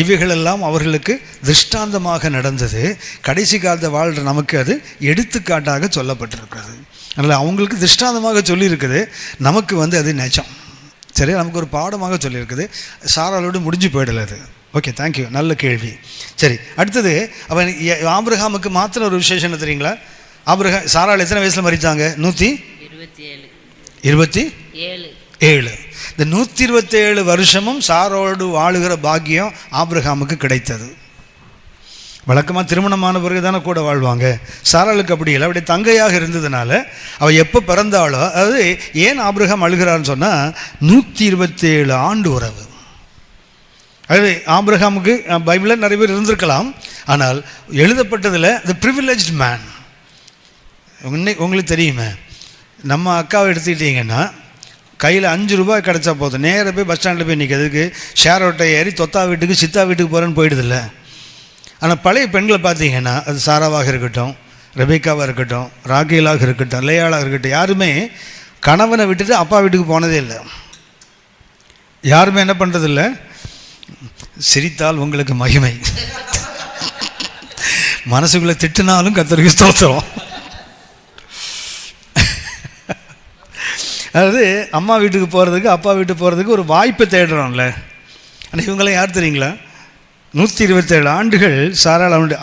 இவைகளெல்லாம் அவர்களுக்கு திருஷ்டாந்தமாக நடந்தது, கடைசி காலத்தை வாழ்கிற நமக்கு அது எடுத்துக்காட்டாக சொல்லப்பட்டிருக்கிறது. அதனால் அவங்களுக்கு திருஷ்டாந்தமாக சொல்லியிருக்குது, நமக்கு அது நிஜம். சரியா? நமக்கு ஒரு பாடமாக சொல்லியிருக்குது. சாராளோடு முடிஞ்சு போயிடலை அது. ஓகே, தேங்க்யூ, நல்ல கேள்வி. சரி, அடுத்தது அவன் ஆபிரகாமுக்கு மாத்திர ஒரு விசேஷம் என்ன தெரியுங்களா? சாராள் எத்தனை வயசில் மரித்தாங்க? 127. இந்த 127 வருஷமும் சாரோடு வாழுகிற பாக்கியம் ஆபிரகாமுக்கு கிடைத்தது. வழக்கமாக திருமணமான பிறகு தானே கூட வாழ்வாங்க. சாராளுக்கு அப்படி இல்லை, அப்படி தங்கையாக இருந்ததுனால அவள் எப்போ பிறந்தாளோ, அதாவது ஏன் ஆபிரகாம் அழுகிறான்னு சொன்னால் 127 ஆண்டு உறவு. அது ஆபிரகாமுக்கு பைபிளில் நிறைய பேர் இருந்திருக்கலாம், ஆனால் எழுதப்பட்டதில் தி ப்ரிவிலேஜ்ட் மேன். உங்களுக்கு தெரியுமே, நம்ம அக்காவை எடுத்துக்கிட்டிங்கன்னா கையில் 5 ரூபாய் கிடச்சா போதும், நேராக போய் பஸ் ஸ்டாண்டில் போய் நிற்கிறதுக்கு ஷேர் ஆட்டோ ஏறி தொத்தா வீட்டுக்கு சித்தா வீட்டுக்கு போகிறேன்னு போயிடுதில்ல. ஆனால் பழைய பெண்களை பார்த்தீங்கன்னா, அது சாராவாக இருக்கட்டும், ரெபேக்காவாக இருக்கட்டும், ராகேலாக இருக்கட்டும், லேயாளாக இருக்கட்டும், யாருமே கணவனை விட்டுட்டு அப்பா வீட்டுக்கு போனதே இல்லை. யாருமே என்ன பண்ணுறதில்ல, சிரித்தால் உங்களுக்கு மகிமை, மனசுக்குள்ளே திட்டினாலும் கர்த்தருக்கு ஸ்தோத்திரம். அதாவது அம்மா வீட்டுக்கு போகிறதுக்கு அப்பா வீட்டுக்கு போகிறதுக்கு ஒரு வாய்ப்பை தேடுறோம்ல. ஆனால் இவங்களாம் யார் தெரியுங்களா? 127 ஆண்டுகள் சாராள் அவனுடைய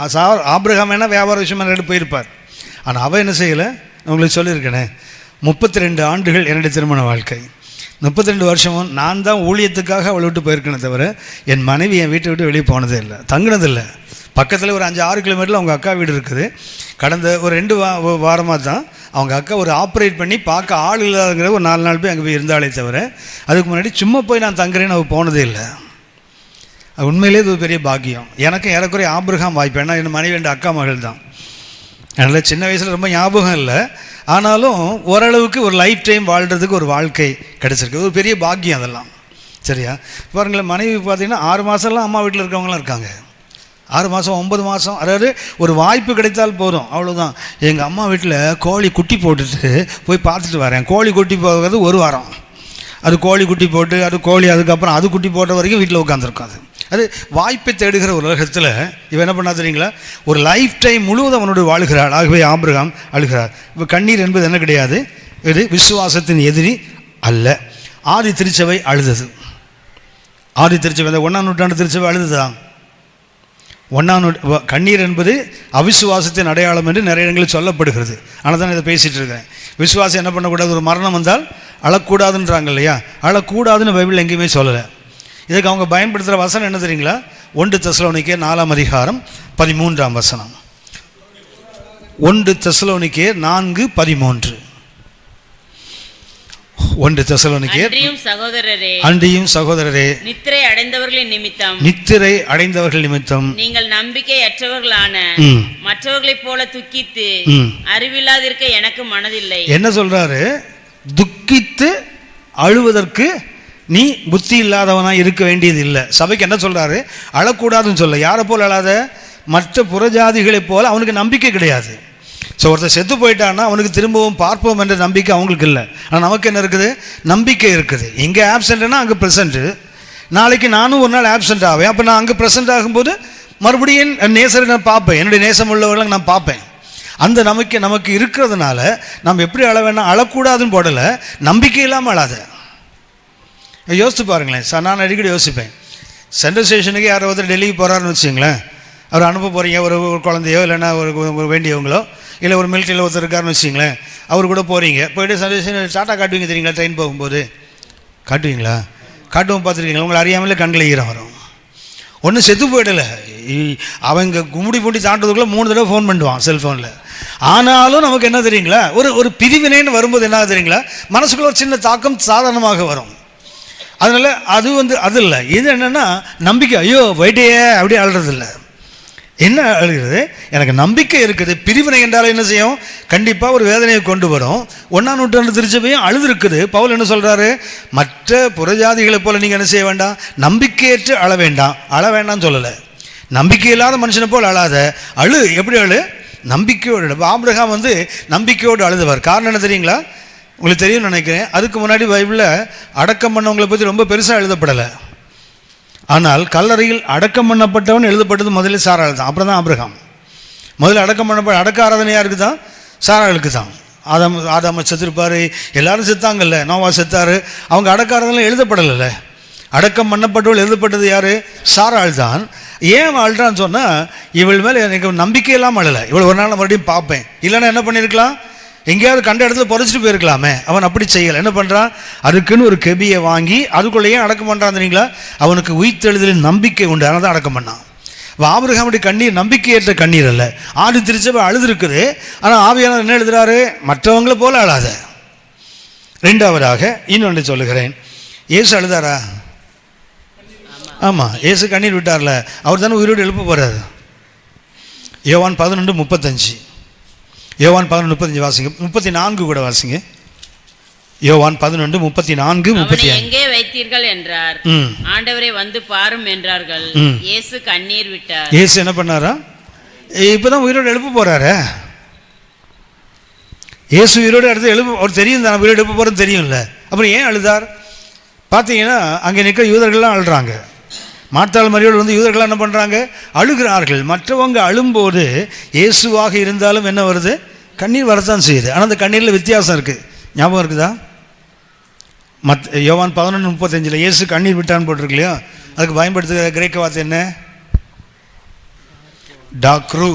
ஆபிரகாம் என்ன வியாபார விஷயமாக போயிருப்பார். ஆனால் அவள் என்ன செய்யலை? உங்களுக்கு சொல்லியிருக்கேனே, 32 ஆண்டுகள் என்னுடைய திருமண வாழ்க்கை. 32 வருஷமும் நான் தான் ஊழியத்துக்காக அவளை விட்டு போயிருக்கேனே தவிர, என் மனைவி என் வீட்டை விட்டு வெளியே போனதே இல்லை, தங்கினதில்லை. பக்கத்தில் ஒரு 5-6 கிலோமீட்டரில் அவங்க அக்கா வீடு இருக்குது. கடந்த ஒரு 2 வாரமாக தான் அவங்க அக்கா ஒரு ஆப்ரேட் பண்ணி பார்க்க ஆள் இல்லாதங்கிற ஒரு 4 நாள் போய் அங்கே போய் இருந்தாலே தவிர, அதுக்கு முன்னாடி சும்மா போய் நான் தங்குறேன்னு அவள் போனதே இல்லை. அது உண்மையிலே இது ஒரு பெரிய பாக்கியம். எனக்கும் ஏறக்குறைய ஆபிரகாம் வாய்ப்பு. ஏன்னா என் மனைவி 2 அக்கா மகள் தான். அதனால் சின்ன வயசில் ரொம்ப ஞாபகம் இல்லை, ஆனாலும் ஓரளவுக்கு ஒரு லைஃப் டைம் வாழ்கிறதுக்கு ஒரு வாழ்க்கை கிடச்சிருக்கு. ஒரு பெரிய பாக்கியம் அதெல்லாம். சரியா? பாருங்களேன், மனைவி பார்த்தீங்கன்னா 6 மாதம்லாம் அம்மா வீட்டில் இருக்கவங்களாம் இருக்காங்க. 6 மாதம் 9 மாதம், அதாவது ஒரு வாய்ப்பு கிடைத்தால் போதும், அவ்வளோதான். எங்கள் அம்மா வீட்டில் கோழி குட்டி போட்டுட்டு போய் பார்த்துட்டு வரேன். கோழி குட்டி போகிறது 1 வாரம், அது கோழி குட்டி போட்டு அது கோழி அதுக்கப்புறம் அது குட்டி போட்ட வரைக்கும் வீட்டில் உட்காந்துருக்கும். அது வாய்ப்பை தேடுகிற ஒரு உலகத்தில் இவன் என்ன பண்ணா தெரியுங்களா? ஒரு லைஃப் டைம் முழுவதும் அவனோடு வாழ்கிறாள். ஆகவே ஆபிரகாம் அழுகிறார். இப்போ கண்ணீர் என்பது என்ன கிடையாது, இது விசுவாசத்தின் எதிரி அல்ல. ஆதி திருச்சபை அழுதது. ஆதி திருச்சபை, இந்த 1ஆம் நூற்றாண்டு திருச்சபை அழுதுதான். 1ஆம் கண்ணீர் என்பது அவிசுவாசத்தின் அடையாளம் என்று நிறைய இடங்களில் சொல்லப்படுகிறது. ஆனால் தான் இதை பேசிகிட்டு இருக்கேன். விசுவாசம் என்ன பண்ணக்கூடாது? ஒரு மரணம் வந்தால் அழக்கூடாதுன்றாங்க இல்லையா? அழக்கூடாதுன்னு பைபிள் எங்கேயுமே சொல்லலை. இதுக்கு அவங்க பயன்படுத்துகிற வசனம் என்ன தெரியுங்களா? 1 தெசலோனிக்கேயர் 4ஆம் அதிகாரம் 13ஆம் வசனம். 1 தெசலோனிக்கேயர் 4:13. 1 தெசலோனிக்கேயர் அன்றியும் சகோதரரே, நித்திரை அடைந்தவர்கள் நிமித்தம் நீங்கள் நம்பிக்கையற்றவர்களான மற்றவர்களைப் போல துக்கித்து அறிவில்லாதிருக்க எனக்கு மனதில்லை. என்ன சொல்றாரு? துக்கித்து அழுவதற்கு நீ புத்தி இல்லாதவனாக இருக்க வேண்டியது இல்லை. சபைக்கு என்ன சொல்கிறாரு? அழக்கூடாதுன்னு சொல்ல. யாரை போல் அழாத? மற்ற புறஜாதிகளைப் போல் அவனுக்கு நம்பிக்கை கிடையாது. ஸோ ஒருத்தர் செத்து போயிட்டான்னா அவனுக்கு திரும்பவும் பார்ப்போம் என்ற நம்பிக்கை அவங்களுக்கு இல்லை. ஆனால் நமக்கு என்ன இருக்குது? நம்பிக்கை இருக்குது. இங்கே ஆப்சண்ட்னா அங்கே ப்ரெசண்ட்டு. நாளைக்கு நானும் ஒரு நாள் ஆப்சண்ட் ஆவேன். அப்போ நான் அங்கே ப்ரெசண்ட் ஆகும்போது மறுபடியும் நேசரை நான் பார்ப்பேன், என்னுடைய நேசம் உள்ளவர்களை நான் பார்ப்பேன். அந்த நம்பிக்கை நமக்கு இருக்கிறதுனால நம்ம எப்படி அழ வேணாம், அழக்கூடாதுன்னு போடலை, நம்பிக்கை இல்லாமல் அழாத. யோசித்து பாருங்களேன். நான் அடிக்கடி யோசிப்பேன், சென்ட்ரல் ஸ்டேஷனுக்கு யாரோ ஒருத்தர் டெல்லிக்கு போகிறாருன்னு வச்சுங்களேன், அவர் அனுப்ப போகிறீங்க, ஒரு குழந்தையோ இல்லைன்னா ஒரு வேண்டியவங்களோ, இல்லை ஒரு மிலிட்டரியில் ஒருத்தர் இருக்காருன்னு வச்சுங்களேன், அவர் கூட போகிறீங்க. போய்ட்டு சென்ட்ரல் ஸ்டேஷன் டாட்டா காட்டுவீங்க தெரியுங்களா? ட்ரெயின் போகும்போது காட்டுவீங்களா? காட்டுவோம், பார்த்துருக்கீங்களா? உங்களை அறியாமலே கண்ணில் ஈரம் வரும். ஒன்றும் செத்து போயிடலை, அவங்க கும்பிடி பூண்டி தாண்டதுக்குள்ளே 3 தடவை ஃபோன் பண்ணுவான் செல்ஃபோனில். ஆனாலும் நமக்கு என்ன தெரியுங்களா, ஒரு பிரிவினைன்னு வரும்போது என்ன தெரியுங்களா, மனசுக்குள்ள ஒரு சின்ன தாக்கம் சாதாரணமாக வரும். அதனால் அது இல்லை. இது என்னென்னா நம்பிக்கை. ஐயோ போயிட்டே அப்படியே அழுறது இல்லை. என்ன அழுகிறது? எனக்கு நம்பிக்கை இருக்குது. பிரிவினை என்றால் என்ன செய்யும்? கண்டிப்பாக ஒரு வேதனையை கொண்டு வரும். 1ஆம் நூற்றாண்டு திருச்சபையும் அழுது இருக்குது. பவுல் என்ன சொல்கிறாரு? மற்ற புறஜாதிகளைப் போல் நீங்கள் என்ன செய்ய வேண்டாம், நம்பிக்கையற்று அழ வேண்டாம். அழ வேண்டாம்னு சொல்லலை. நம்பிக்கை இல்லாத மனுஷனை போல் அழாத, அழு. எப்படி அழு? நம்பிக்கையோடு. ஆபிரகாம் நம்பிக்கையோடு அழுதவர். காரணம் என்ன தெரியுங்களா? உங்களுக்கு தெரியும்னு நினைக்கிறேன். அதுக்கு முன்னாடி பைபிளில் அடக்கம் பண்ணவங்களை பற்றி ரொம்ப பெருசாக எழுதப்படலை. ஆனால் கல்லறையில் அடக்கம் பண்ணப்பட்டவன் எழுதப்பட்டது முதல்ல சாராள் தான், அப்புறம் தான் ஆபிரகாம். முதல்ல அடக்க ஆராதனை யாருக்கு தான்? சாராளுக்கு தான். ஆதாம செத்துருப்பார், எல்லாரும் செத்தாங்கல்ல, நோவா செத்தாரு. அவங்க அடக்க ஆராதனை எழுதப்படலைல்ல. அடக்கம் பண்ணப்பட்டவள் எழுதப்பட்டது யார்? சாராள் தான். ஏன் வாழ்றான்னு சொன்னால், இவள் மேலே எனக்கு நம்பிக்கை இல்லாமல் அழலை. இவள் ஒரு நாள் மறுபடியும் பார்ப்பேன். இல்லைன்னா என்ன பண்ணியிருக்கலாம்? எங்கேயாவது கண்ட இடத்துல புதைச்சிட்டு போயிருக்கலாமே. அவன் அப்படி செய்யலை. என்ன பண்ணுறான்? அதுக்குன்னு ஒரு கெபியை வாங்கி அதுக்குள்ளேயே அடக்கம் பண்ணுறான் தெரியுங்களா? அவனுக்கு உயிர்த்தெழுதலின் நம்பிக்கை உண்டு, அதனால தான் அடக்கம் பண்ணான். ஆபிரகாமுடைய கண்ணீர் நம்பிக்கையற்ற கண்ணீர் அல்ல. ஆடு திருச்சபை அழுது இருக்குது. ஆனால் ஆவியானவர் என்ன எழுதுறாரு? மற்றவங்கள போல அழாத. 2வதாக இன்னொன்று சொல்லுகிறேன். இயேசு அழுதாரா? ஆமாம், இயேசு கண்ணீர் விட்டார்ல. அவர் தானே உயிரோடு எழுப்ப போகிறார். யோவான் 11:35. யோவான் 11:35 வாசிங்க. 34 கூட வாசிங்க. யோவான் 11:34-35. எங்கே வைத்தீர்கள் என்றார். ஆண்டவரை வந்து பாரும் என்றார்கள். இயேசு கண்ணீர் விட்டார். இயேசு என்ன பண்ணாரா? இப்பதான் உயிரோடு எழுப்ப போறாரு. இயேசு உயிரோடு அடுத்து அவர் தெரியும் தான், உயிரோடு எழுப்ப போறேன்னு தெரியும்ல. அப்புறம் ஏன் அழுதார்? பார்த்தீங்கன்னா அங்கே நிற்க யூதர்கள்லாம் அழுறாங்க. மார்த்தாள் மரியோடு யூதர்கள் என்ன பண்ணுறாங்க? அழுகிறார்கள். மற்றவங்க அழும்போது இயேசுவாக இருந்தாலும் என்ன வருது? கண்ணீர் வரத்தான் செய்யுது. ஆனால் அந்த கண்ணீரில் வித்தியாசம் இருக்குது. ஞாபகம் இருக்குதா? யோவான் 11:35 இயேசு கண்ணீர் விட்டான்னு போட்டிருக்கு இல்லையா? அதுக்கு பயன்படுத்துகிற கிரேக்க வார்த்தை என்ன? டாக்ரு.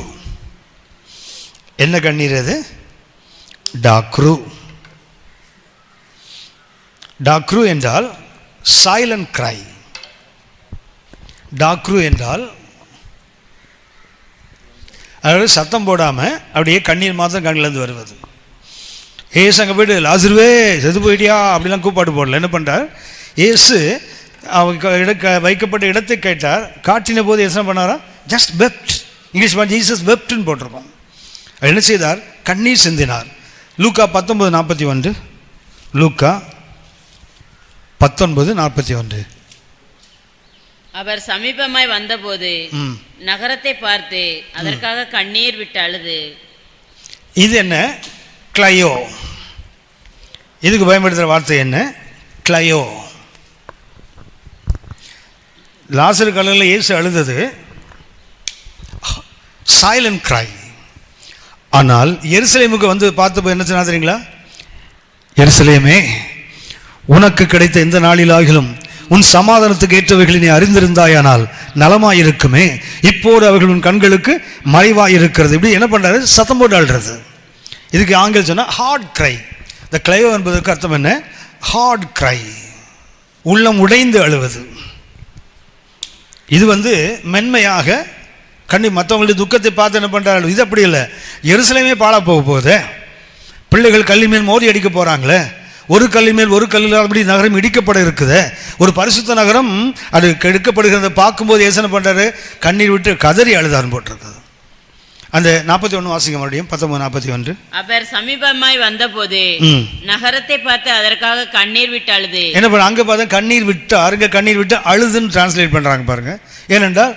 என்ன கண்ணீர் அது? டாக்ரு. டாக்ரு என்றால் சைலண்ட் கிரை. டாக்ரு என்றால் அதாவது சத்தம் போடாமல் அப்படியே கண்ணீர் மாத்திரம் கண்ணிலேருந்து வருவது. ஏசு அங்கே போய்ட்டு லாசருவே செத்து போயிட்டியா அப்படிலாம் கூப்பாட்டு போடல. என்ன பண்ணுறார்? ஏசு அவங்க வைக்கப்பட்ட இடத்தை கேட்டார். காட்டின போது என்ன பண்ணாரா? ஜஸ்ட் வெப்ட். இங்கிலீஷ் ஜீசஸ் வெப்ட்னு போட்டிருக்கோம். என்ன செய்தார்? கண்ணீர் சிந்தினார். லூக்கா 19:41. லூக்கா 19:41. அவர் சமீபமாய் வந்தபோது நகரத்தை பார்த்து அதற்காக கண்ணீர் விட்டு அழுது. இது என்ன? கிளையோ. இதுக்கு பயன்படுத்துகிற வார்த்தை என்ன? கிளையோ. லாசரு கல்லறையில் இயேசு அழுதது சைலண்ட் கிரை. ஆனால் எருசலேமுக்கு வந்து பார்த்தப்போ என்ன சொன்னா தெரியுங்களா? எருசலேமே, உனக்கு கிடைத்த இந்த நாளிலாகிலும் உன் சமாதானத்துக்கு ஏற்றவைகளை நீ அறிந்திருந்தாயானால் நலமாயிருக்குமே. இப்போது அவர்கள் உன் கண்களுக்கு மறைவாயிருக்கிறது. இப்படி என்ன பண்ணுறாரு? சத்தம் போட்டு அழுறது. இதுக்கு ஆங்கிலம் சொன்னால் ஹார்ட் கிரை. இந்த கிளையோ என்பதற்கு அர்த்தம் என்ன? ஹார்ட் கிரை, உள்ளம் உடைந்து அழுவது. இது மென்மையாக மற்றவங்களுடைய துக்கத்தை பார்த்து என்ன பண்ணுறாரு? இது அப்படி இல்லை. எருசலேமே பாழா போக போகுது. பிள்ளைகள் கல்வி மேல் மோதி அடிக்க போகிறாங்களே. ஒரு கல்லின் மேல் ஒரு கல்லில் அப்படி நகரம் இடிக்கப்பட இருக்குது. ஒரு பரிசுத்த நகரம் அது கெடுக்கப்படுகிறத பார்க்கும்போது ஏசனை பண்ணுறாரு? கண்ணீர் விட்டு கதறி அழுதான்னு போட்டிருக்குது. அந்த 41 வாசிங்க மறுபடியும் 19:41. அவர் சமீபமாய் வந்தபோது நகரத்தை பார்த்து அதற்காக கண்ணீர் விட்டு அழுது. என்ன பண்ண அங்க பார்த்தா கண்ணீர் விட்டார், இங்க கண்ணீர் விட்டு அழுதுன்னு டிரான்ஸ்லேட் பண்றாங்க பாருங்க. ஏனென்றால்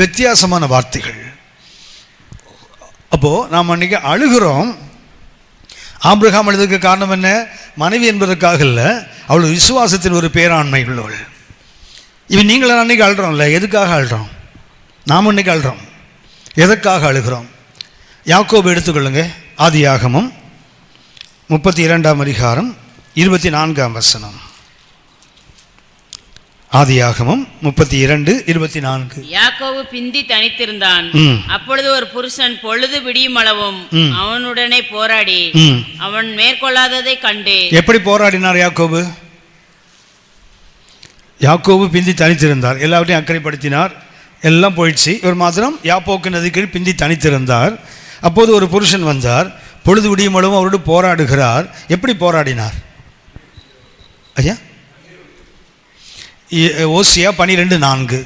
வித்தியாசமான வார்த்தைகள். அப்போ நாம் அன்னைக்கு அழுகிறோம். ஆபிரகாம் அழுதுக்கு காரணம் என்ன? மனைவி என்பதற்காக இல்லை, அவள் விசுவாசத்தின் ஒரு பேராண்மை உள்ளவள். இவன் நீங்களும் அன்னைக்கு அழுறோம்ல, எதுக்காக அழுறோம்? நாம் அன்னைக்கு அழுறோம், எதற்காக அழுகிறோம்? யாக்கோபு எடுத்துக்கொள்ளுங்க. ஆதியாகமம் 32:24. ஆதியாகமம் 32:24. யாக்கோபு பிந்தி தனித்திருந்தான். அப்பொழுது ஒரு புருஷன் பொழுது விடியும் அளவும் அவனுடனே போராடி அவன் மேற்கொள்ளாததை கண்டு. எப்படி போராடினார் யாக்கோபு? யாக்கோபு பிந்தி தனித்திருந்தார், எல்லாவற்றையும் அக்கறைப்படுத்தினார், எல்லாம் போயிடுச்சு. இவர் மாத்திரம் யாப்போக்கு நதிக்கீழ் பிந்தி தனித்திருந்தார். அப்போது ஒரு புருஷன் வந்தார், பொழுது விடியும் அளவும் அவரோடு போராடுகிறார். எப்படி போராடினார் ஐயா? ஓசியா 12:4.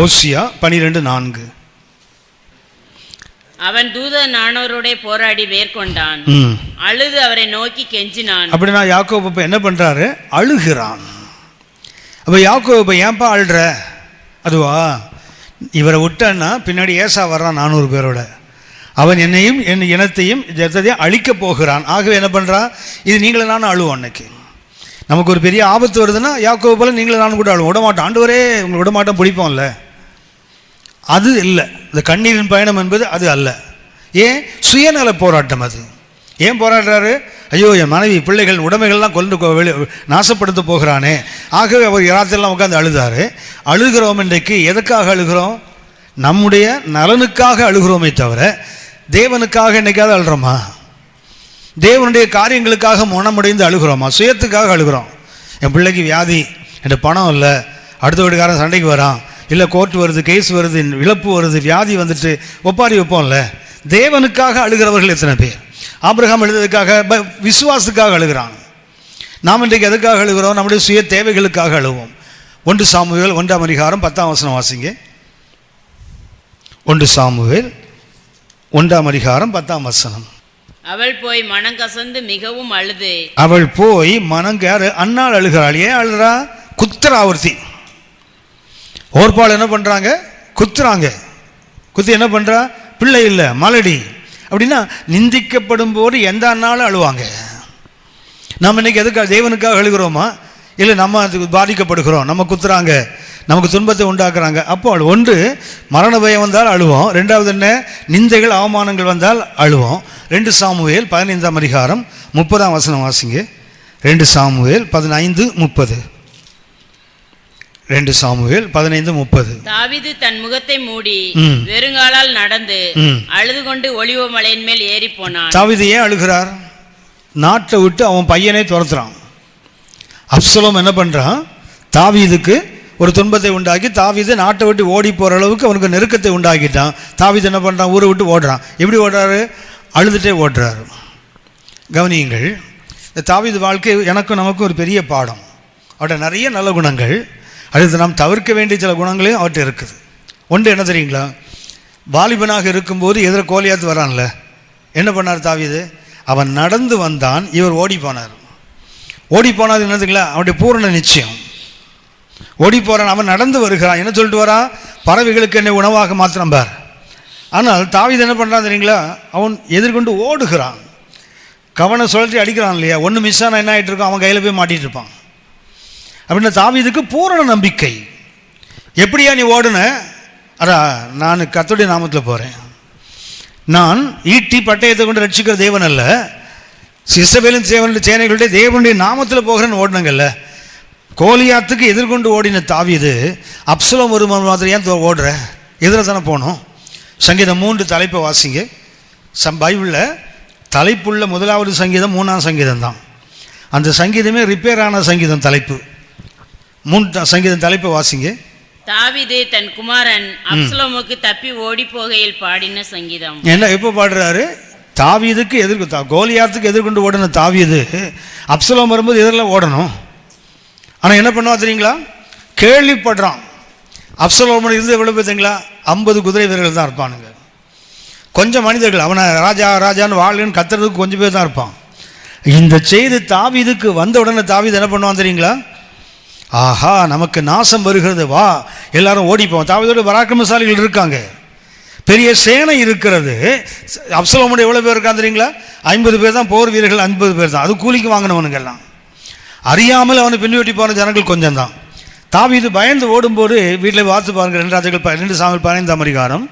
ஓசியா 12:4. அவன் தூதனானவரோட போராடி மேற்கொண்டான், அழுது அவரை நோக்கி கெஞ்சினான். அப்படின்னா யாக்கோபு இப்ப என்ன பண்றாரு? அழுகிறான். அப்ப யாக்கோபு இப்ப ஏன்பா அழுற? அதுவா, இவரை விட்டான்னா பின்னாடி ஏசா வர்றான் 400 பேரோட. அவன் என்னையும் என் இனத்தையும் ஜனத்தையும் அழிக்கப் போகிறான். ஆகவே என்ன பண்ணுறான்? இது நீங்களும் நானும் அழுவோம். அன்னைக்கு நமக்கு ஒரு பெரிய ஆபத்து வருதுன்னா யாக்கோபு போல நீங்களும் நானும் கூட அழுவோம். விடமாட்டோம், ஆண்டவரே உங்களை விடமாட்டோம் பிடிப்போம்ல. அது இல்லை, இந்த கண்ணீரின் பயணம் என்பது அது அல்ல. ஏன்? சுயநல போராட்டம். அது ஏன் போராடுறாரு? ஐயோ, என் மனைவி பிள்ளைகள் உடைமைகள்லாம் கொண்டு நாசப்படுத்த போகிறானே. ஆகவே அவர் ராத்திரெல்லாம் உட்காந்து அழுதாரு. அழுகிறோம் இன்றைக்கு எதுக்காக அழுகிறோம்? நம்முடைய நலனுக்காக அழுகிறோமே தவிர தேவனுக்காக என்னைக்காவது அழுகிறோமா? தேவனுடைய காரியங்களுக்காக மனமுடைந்து அழுகிறோமா? சுயத்துக்காக அழுகிறோம். என் பிள்ளைக்கு வியாதி, என் பணம் இல்லை, அடுத்த வீட்டுக்காரன் சண்டைக்கு வரான், இல்லை கோர்ட் வருது, கேஸ் வருது, இழப்பு வருது, வியாதி வந்துட்டு ஒப்பாரி வைப்போம்ல. தேவனுக்காக அழுகிறவர்கள் எத்தனை பேர்? ஆபிரகாம் எழுதுறதுக்காக, விசுவாசத்துக்காக அழுகிறான். நாம் இன்றைக்கு எதுக்காக அழுகிறோம்? நம்முடைய சுய தேவைகளுக்காக அழுவோம். 1 சாமுவேல் 1:10 வாசிங்க. 1 சாமுவேல் 1:10. அவள் போய் மனங்கசந்து மிகவும் அழுது. அவள் போய் மனங்காரு அன்னாள் அழுகிறாள். ஏன் அழுகிறா? குத்துறாவர்த்தி. ஓர்பால் என்ன பண்றாங்க? குத்துறாங்க. குத்தி என்ன பண்றா? பிள்ளை இல்லை, மலடி. அப்படின்னா நிந்திக்கப்படும் போது எந்த அண்ணாலும் அழுவாங்க. நம்ம இன்னைக்கு எதுக்காக? தேவனுக்காக அழுகிறோமா? இல்லை நம்ம அதுக்கு பாதிக்கப்படுகிறோம், நம்ம குத்துறாங்க, நமக்கு துன்பத்தை உண்டாக்குறாங்க. அப்போ ஒன்று மரண பயம் வந்தால் அழுவோம், ரெண்டாவது என்ன? நிந்தைகள் அவமானங்கள் வந்தால் அழுவோம். 2 சாமுவேல் 15:30 வாசிங்க. 2 சாமுவேல் 15:30. 2 சாமுவேல் 15:30. தாவீது தன் முகத்தை மூடி வெறுங்காலால் நடந்து அழுது கொண்டு ஒலிவ மலையின் மேல் ஏறி போனான். தாவீது ஏன் அழுகிறார்? நாட்டை விட்டு அவன் பையனை துரத்துறான். அப்சலோம் என்ன பண்றான்? தாவீதுக்கு ஒரு துன்பத்தை உண்டாக்கி தாவீது நாட்டை விட்டு ஓடி போற அளவுக்கு அவனுக்கு நெருக்கத்தை உண்டாக்கிட்டான். தாவீது என்ன பண்றான்? ஊரை விட்டு ஓடுறான். எப்படி ஓடுறாரு? அழுதுட்டே ஓடுறாரு. கவனியுங்கள், இந்த தாவீது வாழ்க்கை எனக்கும் நமக்கும் ஒரு பெரிய பாடம். அவர்கிட்ட நிறைய நல்ல குணங்கள், அடுத்து நாம் தவிர்க்க வேண்டிய சில குணங்களையும் அவர்கிட்ட இருக்குது. ஒன்று என்ன தெரியுங்களா? வாலிபனாக இருக்கும்போது எதிர கோலியாத்து வரான்ல, என்ன பண்ணார் தாவீது? அவன் நடந்து வந்தான், இவர் ஓடி போனார். ஓடி போனாது என்னதுங்களா? அவனுடைய பூரண நிச்சயம். ஓடி போறான், அவன் நடந்து வருகிறான். என்ன சொல்லிட்டு வரான்? பறவைகளுக்கு என்னை உணவாக மாத்திரம் பார். ஆனால் தாவீது என்ன பண்ணுறான் தெரியுங்களா? அவன் எதிர்கொண்டு ஓடுகிறான். கவனம் சுழற்றி அடிக்கிறான் இல்லையா? ஒன்று மிஸ் ஆனால் என்ன ஆகிட்டு இருக்கான்? அவன் கையில் போய் மாட்டிகிட்டு இருப்பான். அப்படின்னா தாவீதுக்கு பூரண நம்பிக்கை. எப்படியா நீ ஓடுன? அடா, நான் கர்த்தருடைய நாமத்தில் போகிறேன், நான் ஈட்டி பட்டயத்தை கொண்டு ரட்சிக்கிற தேவன் அல்ல, இஸ்ரவேலின் சேனைகளுடைய தேவனுடைய நாமத்தில் போகிறேன்னு ஓடினங்கல்ல. கோலியாத்துக்கு எதிர்கொண்டு ஓடின தாவீது அப்சலோம் ஒரு மாதிரி ஏன் ஓடுற? எதிர தானே போகணும். சங்கீதம் 3 தலைப்பை வாசிங்க. பைபிளில் தலைப்புள்ள முதலாவது சங்கீதம் 3ஆம் சங்கீதம் தான். அந்த சங்கீதமே ரிப்பேர் ஆன சங்கீதம். தலைப்பு 3 சங்கீதம் தலைப்பை வாசிங்க. தாவீது தன் குமாரன் அப்சலோமுக்கு தப்பி ஓடி போகையில் பாடின சங்கீதம். என்ன எப்போ பாடுறாரு? தாவீதுக்கு எதிர்க்கு, கோலியாத்துக்கு எதிர்கொண்டு ஓடின தாவீது அப்சலோம் வரும்போது எதிரில் ஓடணும். ஆனால் என்ன பண்ணுவா தெரியுங்களா? கேள்விப்படுறான். அப்சலோம் இருந்து எவ்வளோ பார்த்தீங்களா? 50 குதிரை வீரர்கள் தான் இருப்பானுங்க. கொஞ்சம் மனிதர்கள், அவனை ராஜா ராஜான்னு வாழ்ன்னு கத்துறதுக்கு கொஞ்சம் பேர் தான் இருப்பான். இந்த செய்தி தாவீதுக்கு வந்த உடனே தாவீது என்ன பண்ணுவான் தெரியுங்களா? ஆஹா, நமக்கு நாசம் வருகிறது, வா எல்லாரும் ஓடிப்போம். தாவீதோட பராக்கிரமசாலிகள் இருக்காங்க, பெரிய சேனை இருக்கிறது. அப்சலோமுடைய எவ்வளோ பேர் இருக்கான் தெரியுங்களா? 50 பேர் தான், போர் வீரர்கள் 50 பேர் தான். அது கூலிக்கு வாங்கினவனுங்கெல்லாம். அறியாமல் அவனை பின்வெட்டி போன ஜனங்கள் கொஞ்சம் தான். தாவீது பயந்து ஓடும்போது வீட்டில் பார்த்து பாருங்கள், 2 ராஜாக்கள் 2 சாமுவேல் 15ஆம் அதிகாரம்.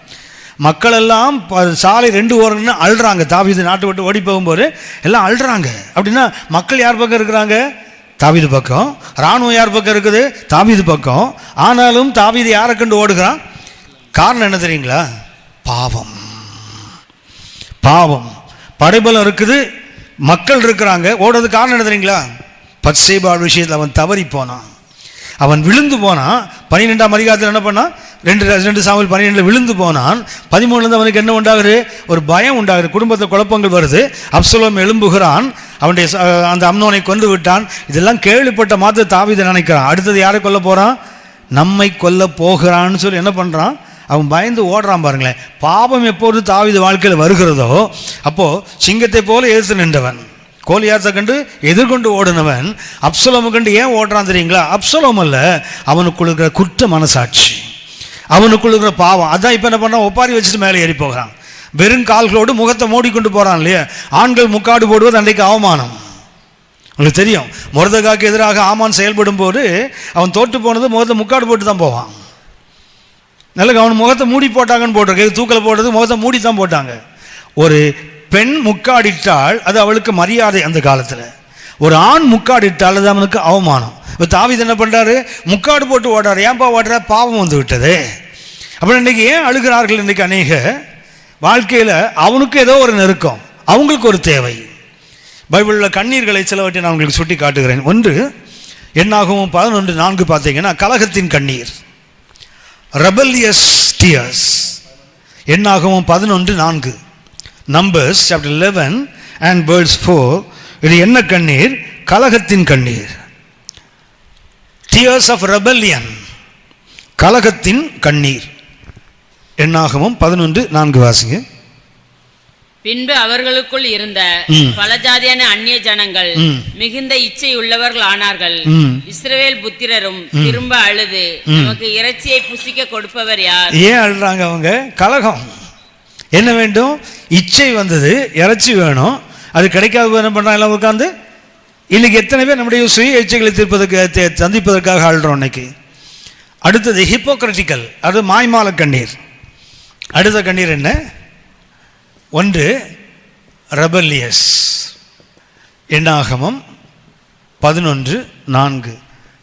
மக்கள் எல்லாம் சாலை 2 ஓரம்னு அழுறாங்க. தாவீது நாட்டு விட்டு ஓடி போகும்போது எல்லாம் அழுறாங்க. அப்படின்னா மக்கள் யார் பக்கம் இருக்கிறாங்க? தாவீது பக்கம். இராணுவம் யார் பக்கம் இருக்குது? தாவீது பக்கம். ஆனாலும் தாவீது யாரை கண்டு ஓடுகிறான்? காரணம் என்ன தெரியுங்களா? பாவம். பாவம். படைபலம் இருக்குது, மக்கள் இருக்கிறாங்க, ஓடுறது காரணம் என்ன தெரியுங்களா? பத்சேபாள் விஷயத்தில் அவன் தவறி போனான், அவன் விழுந்து போனான். 12ஆம் அதிகாரத்தில் என்ன பண்ணான்? 2 சாமுவேல் 12 விழுந்து போனான். 13 அவனுக்கு என்ன உண்டாகுது? ஒரு பயம் உண்டாகுது, குடும்பத்தில் குழப்பங்கள் வருது. அப்சலோம் எழும்புகிறான், அவனுடைய அந்த அம்னோனை கொன்று விட்டான். இதெல்லாம் கேள்விப்பட்ட மாத்திர தாவீது நினைக்கிறான், அடுத்தது யாரை கொல்ல போகிறான்? நம்மை கொல்ல போகிறான்னு சொல்லி என்ன பண்ணுறான்? அவன் பயந்து ஓடுறான். பாருங்களேன், பாவம் எப்போது தாவீது வாழ்க்கையில் வருகிறதோ அப்போது சிங்கத்தை போல எதிர்த்து நின்றவன், கோலியாத்தை கண்டு எதிர்கொண்டு ஓடினவன் அப்சலோமை கண்டு ஏன் ஓடுறான் தெரியுங்களா? அப்சலோம் அல்ல, அவனுக்குள்ள இருக்கிற குற்ற மனசாட்சி, அவனுக்குள்ள இருக்கிற பாவம். அதான் இப்போ என்ன பண்ணான்? ஒப்பாரி வச்சுட்டு மேலே ஏறி போகிறான். வெறும் கால்களோடு முகத்தை மூடிக்கொண்டு போகிறான் இல்லையா? ஆண்கள் முக்காடு போடுவது அன்றைக்கு அவமானம். உங்களுக்கு தெரியும், மொர்தெகாய்க்கு எதிராக ஆமான் செயல்படும் போது அவன் தோற்று போனது முகத்தை முக்காடு போட்டு தான் போவான். நல்ல அவன் முகத்தை மூடி போட்டாங்கன்னு போட்டிருக்கு, தூக்கில் போடுறது முகத்தை மூடி தான் போட்டாங்க. ஒரு பெண் முக்காடிட்டால் அது அவளுக்கு மரியாதை. அந்த காலத்தில் ஒரு ஆண் முக்காடிட்டால் அது அவனுக்கு அவமானம். இப்போ தாவீது என்ன பண்ணுறாரு? முக்காடு போட்டு ஓடுறாரு. ஏன்பா ஓடுற? பாவம் வந்து விட்டது. அப்புறம் இன்றைக்கி ஏன் அழுகிறார்கள்? இன்றைக்கி அநேக வாழ்க்கையில் அவனுக்கு ஏதோ ஒரு நெருக்கம், அவங்களுக்கு ஒரு தேவை. பைபிளில் கண்ணீர்களை சிலவற்றை நான் உங்களுக்கு சுட்டி காட்டுகிறேன். ஒன்று, என்னாகவும் 11:4 பார்த்தீங்கன்னா கலகத்தின் கண்ணீர், rebellious tears. என்னாகவும் 11:4, Numbers chapter 11 and verse 4. இது என்ன கண்ணீர்? கலகத்தின் கண்ணீர். Tears of rebellion, கலகத்தின் கண்ணீர். என்னாகவும் 11:4 வாசிங்க. பின்பு அவர்களுக்குள் இருந்த பல ஜாதியான அந்நிய ஜனங்கள் மிகுந்த இச்சை உள்ளவர்கள் ஆனார்கள். இஸ்ரவேல் புத்திரரும் திரும்ப அழுது, நமக்கு இறைச்சியை புசிக்க கொடுப்பவர் யார்? ஏன் அழுறாங்க அவங்க? கலகம். என்ன வேண்டும்? இச்சை வந்தது, இறைச்சி வேணும், அது கிடைக்காத என்ன பண்ணுறாங்க? எல்லாம் உட்காந்து இன்னைக்கு எத்தனை பேர் நம்முடைய சுய இச்சைகளை தீர்ப்பதற்கு சந்திப்பதற்காக ஆள்றோம் இன்னைக்கு. அடுத்தது ஹிப்போக்ரட்டிக்கல், அது மாய்மால கண்ணீர். அடுத்த கண்ணீர் என்ன? ஒன்று ரெபல்லியஸ், என்னாகமம் 11:4.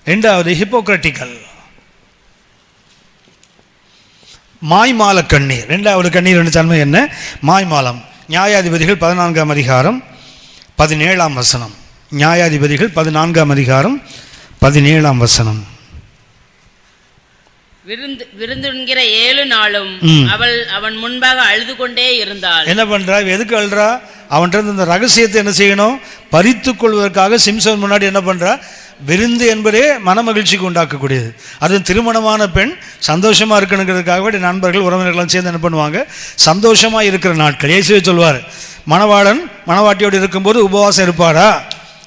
இரண்டாவது ஹிப்போக்ரட்டிக்கல், மாய்மால கண்ணீர். இரண்டாவது கண்ணீர் என்ற தன்மை என்ன? மாய்மாலம். நியாயாதிபதிகள் 14ஆம் அதிகாரம் 17ஆம் வசனம். நியாயாதிபதிகள் 14ஆம் அதிகாரம் 17ஆம் வசனம். விருந்துண்கிற 7 நாளும் அவன் முன்பாக அழுது கொண்டே இருந்தாள். என்ன பண்றா? எதுக்கு அழுறா? அவன்கிட்ட இந்த ரகசியத்தை என்ன செய்யணும்? பறித்து கொள்வதற்காக சிம்சோன் முன்னாடி என்ன பண்றா? விருந்து என்பதே மன மகிழ்ச்சிக்கு உண்டாக்கக்கூடியது. அது திருமணமான பெண் சந்தோஷமா இருக்கணுங்கிறதுக்காக நண்பர்கள் உறவினர்கள்லாம் சேர்ந்து என்ன பண்ணுவாங்க? சந்தோஷமா இருக்கிற நாட்கள். இயேசுவே சொல்வார், மணவாளன் மணவாட்டியோடு இருக்கும்போது உபவாசம் இருப்பாரா?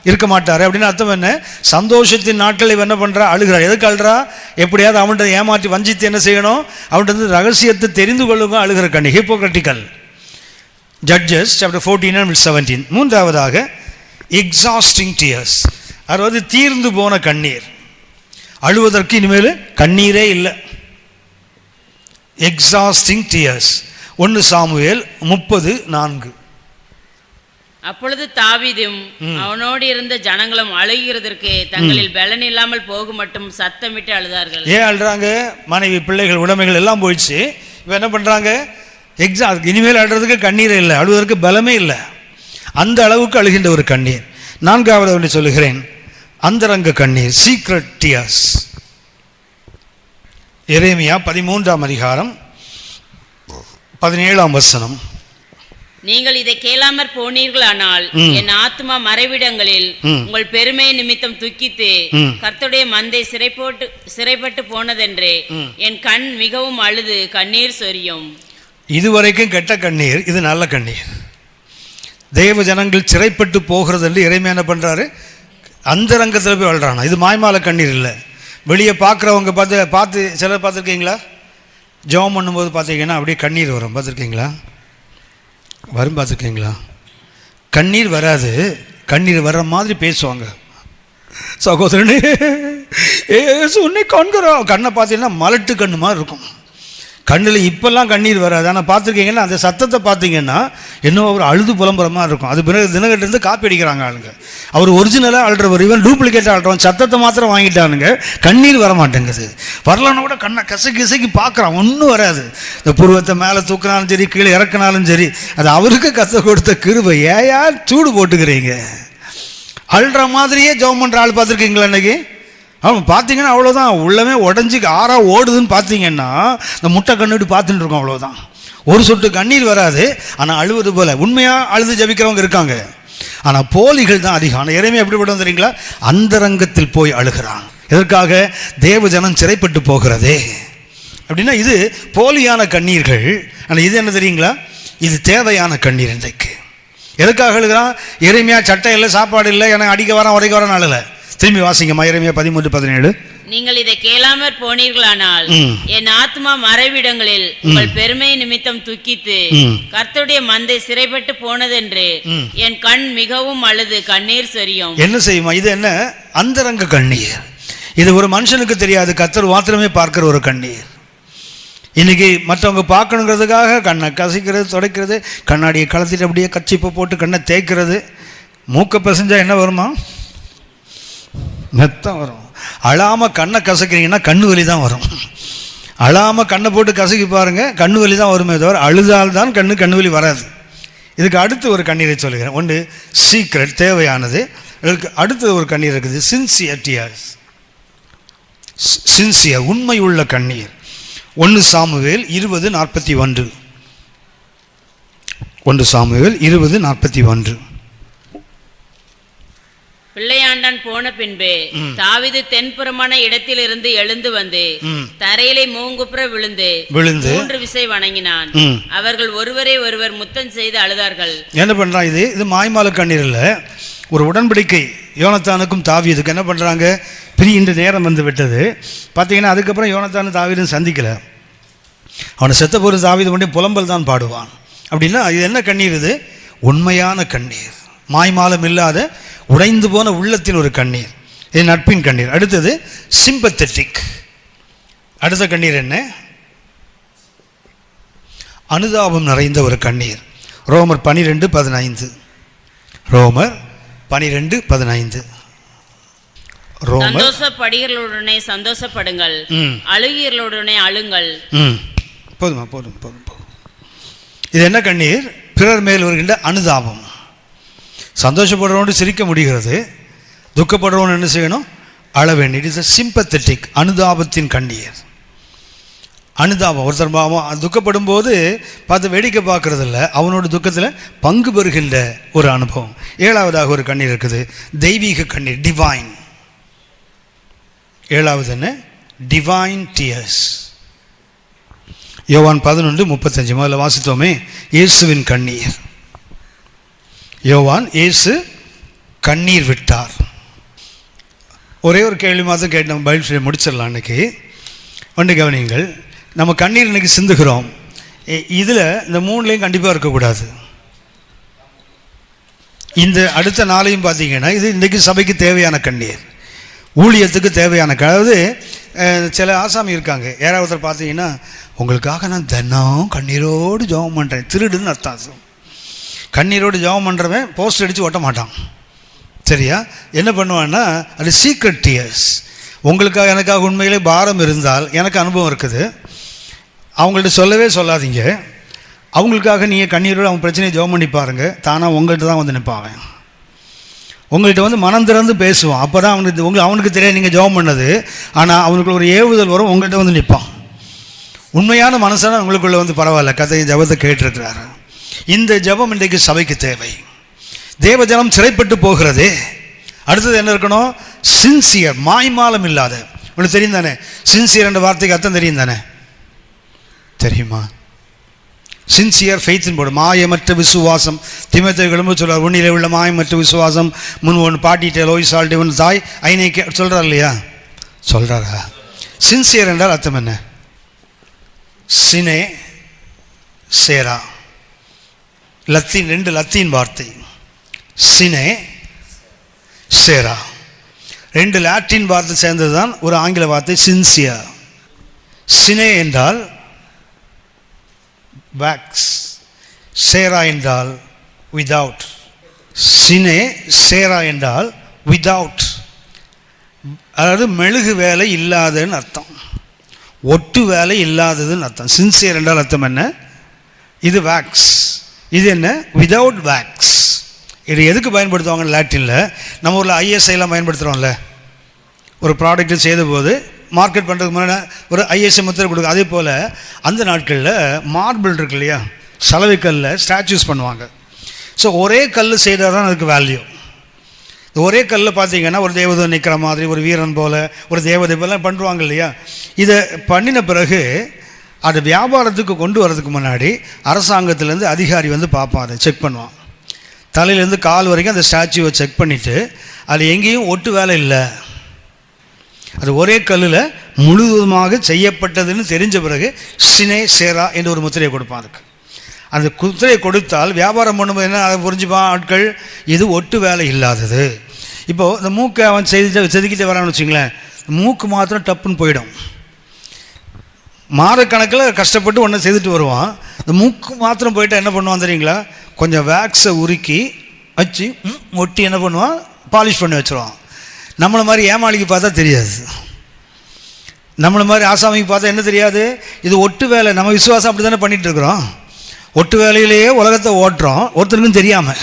இருக்க மாட்டார். அப்படின்னு அர்த்தம் என்ன? சந்தோஷத்தின் நாட்களை என்ன பண்ணுறா? அழுகிறார். எதுக்கு அழுறா? எப்படியாவது அவன்கிட்ட ஏமாற்றி வஞ்சித்து என்ன செய்யணும்? அவன்கிட்ட ரகசியத்தை தெரிந்து கொள்ளுங்க. அழுகிற கண்ணி, ஹிப்போக்ரட்டிக்கல். Judges chapter 14:17. மூன்றாவதாக எக்ஸாஸ்டிங் டியர்ஸ், அதாவது தீர்ந்து போன கண்ணீர். அழுவதற்கு இனிமேல் கண்ணீரே இல்லை. Exhausting tears. 1 சாமுவேல் 30:4. அப்பொழுது தாவீதும் அவனோடு இருந்த ஜனங்களும் அழுகிறதற்கு தங்களில் பலன் இல்லாமல் போக மட்டும் சத்தமிட்டு அழுதார்கள். ஏன் அழுறாங்க? மனைவி, பிள்ளைகள், உடைமைகள் எல்லாம் போயிடுச்சு. இப்போ என்ன பண்ணுறாங்க? இனிமேல் அழுறதுக்கு கண்ணீரே இல்லை, அழுவதற்கு பலமே இல்லை. அந்த அளவுக்கு அழுகின்ற ஒரு கண்ணீர். 4வது ஒன்று சொல்லுகிறேன், அந்தரங்க கண்ணீர், சீக்ரெட் டியர்ஸ். எரேமியா 13ஆம் அதிகாரம் 17ஆம் வசனம். நீங்கள் இதை கேளாமற் போனீர்களானால் என் ஆத்மா மறைவிடங்களில் உங்கள் பெருமை நிமித்தம் துக்கித்து கர்த்தருடைய மந்தை சிறைப்பட்டு போனதென்றே என் கண் மிகவும் அழுது கண்ணீர் சொரியும். இதுவரைக்கும் கெட்ட கண்ணீர், இது நல்ல கண்ணீர். தேவ ஜனங்கள் சிறைப்பட்டு போகிறது என்று இறைமையா என்ன பண்ணுறாரு? அந்தரங்கத்தில் போய் வாழ்றானா. இது மாய்மால கண்ணீர் இல்லை. வெளியே பார்க்குறவங்க பார்த்து சிலர் பார்த்துருக்கீங்களா? ஜெபம் பண்ணும்போது பார்த்தீங்கன்னா அப்படியே கண்ணீர் வரும், பார்த்துருக்கீங்களா? வரும், பார்த்துருக்கீங்களா? கண்ணீர் வராது, கண்ணீர் வர்ற மாதிரி பேசுவாங்க. சகோதரனே ஏசு உன்னை காண்கிறோம், கண்ணை பார்த்தீங்கன்னா மலட்டு கண்ணு மாதிரி இருக்கும். கண்ணில் இப்போல்லாம் கண்ணீர் வராது, ஆனால் பார்த்துருக்கீங்கன்னா அந்த சத்தத்தை பார்த்தீங்கன்னா இன்னும் அவர் அழுது புலம்புற மாதிரி இருக்கும். அது பிறகு தினகட்டிலேருந்து காப்பி அடிக்கிறாங்க ஆளுங்க. அவர் ஒரிஜினலாக அழுறவர், இவன் டூப்ளிகேட்டாக அழுறவன், சத்தத்தை மாத்திரம் வாங்கிட்டானுங்க, கண்ணீர் வர மாட்டேங்குது. வரலன்னு கூட கண்ணை கசக்கி பார்க்குறான், ஒன்றும் வராது. இந்த புருவத்தை மேலே தூக்கினாலும் சரி, கீழே இறக்கினாலும் சரி, அது அவருக்கு கத்த கொடுத்த கிருபை. ஏயா சூடு போட்டுக்கிறீங்க? அழுற மாதிரியே ஜெபம் பண்ணுற ஆள் பார்த்துருக்கீங்களா இன்னைக்கு? அவன் பார்த்தீங்கன்னா அவ்வளோதான், உள்ளமே உடஞ்சி ஆறா ஓடுதுன்னு பார்த்தீங்கன்னா இந்த முட்டை கண்ணுட்டு பார்த்துட்டு இருக்கோம், அவ்வளோதான். ஒரு சொட்டு கண்ணீர் வராது, ஆனால் அழுவது போல் உண்மையாக அழுது ஜபிக்கிறவங்க இருக்காங்க. ஆனால் போலிகள் தான் அதிகம். ஆனால் இறைமையா எப்படி படம் தெரியுங்களா? அந்தரங்கத்தில் போய் அழுகிறான். எதற்காக? தேவ ஜனம் சிறைப்பட்டு போகிறதே. அப்படின்னா இது போலியான கண்ணீர்கள். ஆனால் இது என்ன தெரியுங்களா? இது தேவையான கண்ணீர். இன்றைக்கு எதுக்காக அழுகிறான்? இறைமையா சட்டை இல்லை, சாப்பாடு இல்லை, எனக்கு அடிக்க வரான் உரைக்க வரான் அழல. திரும்பி வாசிங்கம்மா, எரேமியா 13:17. நீங்கள் இதை கேளாமற் போனீர்களானால் என் ஆத்மா மறைவிடங்களில் உங்கள் பெருமை நிமித்தம் துக்கித்து கர்த்தருடைய மந்தை சிறைப்பட்டு போனதென்று என் கண் மிகவும் அழுது கண்ணீர் சொரியும். என்ன செய்யுமா? இது என்ன? அந்தரங்க கண்ணீர். இது ஒரு மனுஷனுக்கு தெரியாது, கர்த்தர் மாத்திரமே பார்க்கிற ஒரு கண்ணீர். இன்னைக்கு மற்றவங்க பார்க்கணுங்கிறதுக்காக கண்ணை கசிக்கிறது, துடைக்கிறது, கண்ணாடியை கலத்திட்டு அப்படியே கச்சிப்பை போட்டு கண்ணை தேய்க்கிறது. மூக்க பசஞ்சா என்ன வருமா? மெத்தம் வரும். அழாமல் கண்ணை கசக்கிறீங்கன்னா கண்ணு வலி தான் வரும். அழாமல் கண்ணை போட்டு கசக்கி பாருங்கள், கண்ணு வலி தான் வருமே தவிர அழுதால்தான் கண்ணு வலி வராது. இதுக்கு அடுத்து ஒரு கண்ணீரை சொல்லுகிறேன். ஒன்று சீக்ரெட், தேவையானது. அடுத்து ஒரு கண்ணீர் இருக்குது, சின்சியர், உண்மை உள்ள கண்ணீர். 1 சாமுவேல் 20:41. 1 சாமுவேல் 20:41. பிள்ளையாண்டான் போன பின்பு தாவீது தென்புறமான இடத்திலிருந்து எழுந்து வந்து தரையிலே மூங்குப்புற விழுந்து 3 விசை வணங்கினான். அவர்கள் ஒருவரை ஒருவர் முத்தம் செய்து அழுதார்கள். என்ன பண்றான்? இது மாய்மால கண்ணீர் இல்ல, ஒரு உடன்படிக்கை. யோனத்தானுக்கும் தாவீதுக்கு என்ன பண்றாங்க? பிரிகின்ற நேரம் வந்து விட்டது. பார்த்தீங்கன்னா அதுக்கப்புறம் யோனத்தானு தாவீதும் சந்திக்கல. அவனை செத்த போது தாவீது கொண்டே புலம்பல் தான் பாடுவான். அப்படின்னா இது என்ன கண்ணீர்? இது உண்மையான கண்ணீர், மாய்மாலம் இல்லாத உடைந்து போன உள்ளத்தின் ஒரு கண்ணீர். இது நட்பின் கண்ணீர். அடுத்தது சிம்பத்தெட்டிக். அடுத்த கண்ணீர் என்ன? அனுதாபம் நிறைந்த ஒரு கண்ணீர். ரோமர் 12:15. ரோமர் 12:15. சந்தோஷப்படுகிறவர்களுடனே சந்தோஷப்படுங்கள், அழுகிறவர்களுடனே அழுங்கள். போதுமா? போதும். இது என்ன கண்ணீர்? பிறர் மேல் வருகின்ற அனுதாபம். சந்தோஷப்படுறவனோடு சிரிக்க முடிகிறது, துக்கப்படுறவன் என்ன செய்யணும்? அழ வேண்டும். இட் இஸ் அ சிம்பத்தெட்டிக், அனுதாபத்தின் கண்ணீர். அனுதாபம். ஒருத்தர் துக்கப்படும் போது பார்த்து வேடிக்கை பார்க்கறது இல்லை, அவனோட துக்கத்தில் பங்கு பெறுகின்ற ஒரு அனுபவம். 7வதாக ஒரு கண்ணீர் இருக்குது, தெய்வீக கண்ணீர், டிவைன். 7வது என்ன? Divine tears. யோவான் 11:35 முதல்ல வாசித்தோமே, இயேசுவின் கண்ணீர். யோவான், இயேசு கண்ணீர் விட்டார். ஒரே ஒரு கேள்வி மாதம் கேட்டு நம்ம பதில் சொல்லி முடிச்சிடலாம். அன்றைக்கி ஒன்று கவனிங்கள், நம்ம கண்ணீர் இன்றைக்கி சிந்துகிறோம். இதில் இந்த 3லையும் கண்டிப்பாக இருக்கக்கூடாது. இந்த அடுத்த 4ஐயும் பார்த்தீங்கன்னா இது இன்றைக்கி சபைக்கு தேவையான கண்ணீர், ஊழியத்துக்கு தேவையான. அதாவது சில ஆசாமி இருக்காங்க, யாராவது ஒருத்தர் பார்த்தீங்கன்னா உங்களுக்காக நான் தினம் கண்ணீரோடு ஜெபம் பண்ணுறேன், திருடுன்னு அர்த்தம். கண்ணீரோடு ஜெபம் பண்ணுறவன் போஸ்ட் அடித்து ஒட்ட மாட்டான். சரியா? என்ன பண்ணுவான்னா அது சீக்ரெட் டியர்ஸ். உங்களுக்காக எனக்காக உண்மையிலே பாரம் இருந்தால், எனக்கு அனுபவம் இருக்குது, அவங்கள்ட்ட சொல்லவே சொல்லாதீங்க. அவங்களுக்காக நீங்கள் கண்ணீரோடு அவங்க பிரச்சனையை ஜெபம் பண்ணி பாருங்கள், தானாக உங்கள்கிட்ட தான் வந்து நிற்பாங்க. உங்கள்கிட்ட வந்து மனம் திறந்து பேசுவான். அப்போ தான் அவனுக்கு தெரியாது நீங்கள் ஜெபம் பண்ணது. ஆனால் அவனுக்கு ஒரு ஏவுதல் வரும், உங்கள்கிட்ட வந்து நிற்பான். உண்மையான மனசான உங்களுக்குள்ளே வந்து பரவாயில்ல, கதையை ஜெபத்தை கேட்டிருக்கிறாரு. இந்த ஜெபம் இன்றைக்கு சபைக்கு தேவை. தேவ ஜனம் சிறைப்பட்டு போகிறதே. அடுத்தது என்ன இருக்கணும்? சின்சியர், மாய்மாலம் இல்லாத. உங்களுக்கு தெரியும் தானே சின்சியர் என்ற வார்த்தைக்கு அர்த்தம்? தெரியும் தானே? தெரியுமா? சின்சியர் ஃபெய்த்னு போடும். மாயமற்ற விசுவாசம். தீமோத்தேயுக்கு சொல்றார், உன்னிலே உள்ள மாயமற்ற விசுவாசம் முன் ஒன்று பாட்டிட்டே லோயிசால்ட்டி ஒன்று தாய் ஐநே சொல்கிறார் இல்லையா? சொல்கிறாரா? சின்சியர் என்றால் அர்த்தம் என்ன? சினே சேரா. லத்தீன், 2 லத்தீன் வார்த்தை. சினே சேரா 2 லாட்டின் வார்த்தை சேர்ந்தது தான் ஒரு ஆங்கில வார்த்தை சின்சியர். சினே என்றால் வேக்ஸ், சேரா என்றால் விதவுட். சினே சேரா என்றால் விதவுட், அதாவது மெழுகு வேலை இல்லாததுன்னு அர்த்தம், ஒட்டு வேலை இல்லாததுன்னு அர்த்தம். சின்சியர் என்றால் அர்த்தம் என்ன? இது வேக்ஸ், இது என்ன? Without wax. இது எதுக்கு பயன்படுத்துவாங்க லாட்டினில்? நம்ம ஊரில் ஐஎஸ்ஐலாம் பயன்படுத்துகிறோம்ல, ஒரு ப்ராடக்ட்டு செய்த போது மார்க்கெட் பண்ணுறதுக்கு முன்னாடி ஒரு ஐஎஸ்ஐ முத்திரை கொடுக்கும். அதே போல் அந்த நாட்களில் மார்பிள் இருக்கு இல்லையா, சலவைக்கல்லில் ஸ்டாச்சுஸ் பண்ணுவாங்க. ஸோ ஒரே கல் செய்தால் தான் அதுக்கு வேல்யூ. இந்த ஒரே கல்லில் பார்த்தீங்கன்னா ஒரு தேவதை நிற்கிற மாதிரி, ஒரு வீரன் போல், ஒரு தேவதை போலாம் பண்ணுவாங்க இல்லையா. இதை பண்ணின பிறகு அது வியாபாரத்துக்கு கொண்டு வரதுக்கு முன்னாடி அரசாங்கத்திலேருந்து அதிகாரி வந்து பார்ப்பான், அதை செக் பண்ணுவான். தலையிலேருந்து கால் வரைக்கும் அந்த ஸ்டாச்சுவை செக் பண்ணிவிட்டு அது எங்கேயும் ஒட்டு வேலை இல்லை, அது ஒரே கல்லில் முழுவதுமாக செய்யப்பட்டதுன்னு தெரிஞ்ச பிறகு சினே சேரா என்று ஒரு முத்திரையை கொடுப்பான். அதுக்கு அந்த முத்திரையை கொடுத்தால் வியாபாரம் பண்ணும்போது என்ன அதை புரிஞ்சுப்பான் ஆட்கள், இது ஒட்டு வேலை இல்லாதது. இப்போது இந்த மூக்கை அவன் செதுக்கிட்டு வரான்னு வச்சுங்களேன், மூக்கு மாத்திரம் டப்புன்னு போயிடும். மாதக்கணக்கில் கஷ்டப்பட்டு ஒன்று செய்துட்டு வருவான். இந்த மூக்கு மாத்திரம் போயிட்டால் என்ன பண்ணுவான் தெரியுங்களா? கொஞ்சம் வேக்ஸை உருக்கி வச்சு ஒட்டி என்ன பண்ணுவான், பாலிஷ் பண்ணி வச்சுருவான். நம்மளை மாதிரி ஏமாளிக்கு பார்த்தா தெரியாது, நம்மளை மாதிரி ஆசாமிக்கு பார்த்தா என்ன தெரியாது, இது ஒட்டு வேலை. நம்ம விசுவாசம் அப்படி தானே பண்ணிகிட்டு இருக்கிறோம். ஒட்டு வேலையிலேயே உலகத்தை ஓட்டுறோம், ஒருத்தருக்கும் தெரியாமல்.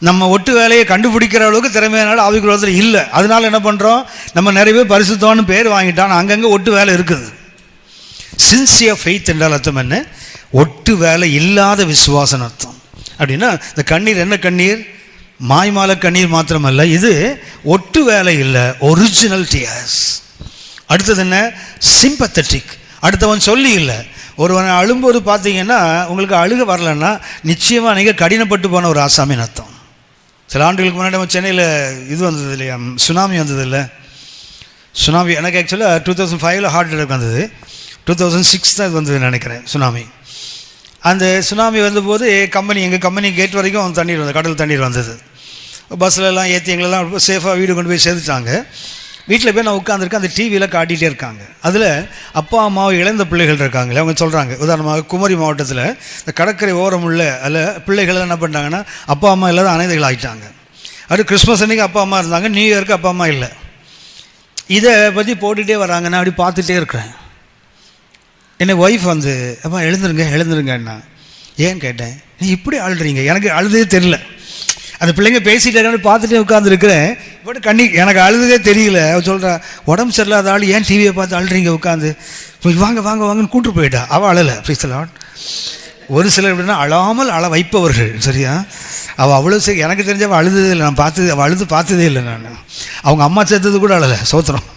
நம்ம ஒட்டு வேலையை கண்டுபிடிக்கிற அளவுக்கு திறமையான ஆவிக்குள்ளத்தில் இல்லை. அதனால என்ன பண்ணுறோம், நம்ம நிறைய பேர் பரிசுத்தம்னு பேர் வாங்கிட்டான், அங்கங்கே ஒட்டு வேலை இருக்குது. சின்சியர் ஃபெய்த் என்றால் அர்த்தம் என்ன? ஒட்டு வேலை இல்லாத விசுவாசம் அர்த்தம். அப்படின்னா இந்த கண்ணீர் என்ன கண்ணீர்? மாய்மால கண்ணீர் மாத்திரமல்ல, இது ஒட்டு வேலை இல்லை, ஒரிஜினல் டியர்ஸ். அடுத்தது என்ன? சிம்பத்தட்டிக். அடுத்தவன் சொல்லி இல்லை. ஒருவனை அழும்போது பார்த்தீங்கன்னா உங்களுக்கு அழுக வரலன்னா நிச்சயமாக நீங்கள் கடினப்பட்டு போன ஒரு ஆசாமின்னு அர்த்தம். சில ஆண்டுகளுக்கு முன்னாடி நம்ம சென்னையில் இது வந்தது இல்லையா, சுனாமி வந்தது இல்லை? சுனாமி எனக்கு ஆக்சுவலாக 2005 ஹார்ட் அட்டாக் வந்தது. 2006 தான் இது வந்ததுன்னு நினைக்கிறேன் சுனாமி. அந்த சுனாமி வந்தபோது எங்கள் கம்பெனி கேட் வரைக்கும் தண்ணீர் வந்தது, கடல் தண்ணீர் வந்தது. பஸ்ஸிலலாம் ஏற்றி எங்களெல்லாம் சேஃபாக வீடு கொண்டு போய் சேர்த்துட்டாங்க. வீட்டில் போய் நான் உட்காந்துருக்கேன், அந்த டிவியில் காட்டிகிட்டே இருக்காங்க. அதில் அப்பா அம்மாவை இழந்த பிள்ளைகள் இருக்காங்களே, அவங்க சொல்கிறாங்க. உதாரணமாக குமரி மாவட்டத்தில் இந்த கடற்கரை ஓரம் உள்ள அதில் பிள்ளைகள் என்ன பண்ணிட்டாங்கன்னா அப்பா அம்மா இல்லாத அனாதைகள் ஆகிட்டாங்க. அது கிறிஸ்மஸ் அன்றைக்கி அப்பா அம்மா இருந்தாங்க, நியூ இயருக்கு அப்பா அம்மா இல்லை. இதை பற்றி போட்டுகிட்டே வராங்க. நான் அப்படி பார்த்துட்டே இருக்கிறேன். என்னை ஒய்ஃப் வந்து அப்பா எழுந்துருங்கண்ணா. ஏன்னு கேட்டேன். நீ இப்படி அழுறீங்க, எனக்கு அழுதே தெரியல. அந்த பிள்ளைங்க பேசிட்டு பார்த்துட்டே உட்காந்துருக்கிறேன். பட் எனக்கு அழுதே தெரியல. அவள் சொல்கிறா, உடம்பு சரியில்லாத ஆள் ஏன் டிவியை பார்த்து அழுறீங்க உட்காந்து, வாங்க வாங்க வாங்கன்னு கூட்டு போயிட்டா. அவள் அழலை. பிரிஸ்தலாட். ஒரு சிலர் எப்படின்னா அழாமல் அழ வைப்பவர்கள். சரியா? அவள் அவ்வளோ சரி, எனக்கு தெரிஞ்ச அவள் அழுததே இல்லை. நான் அழுது பார்த்ததே இல்லை. நான் அவங்க அம்மா சேர்த்தது கூட அழலை, சோத்திரம்.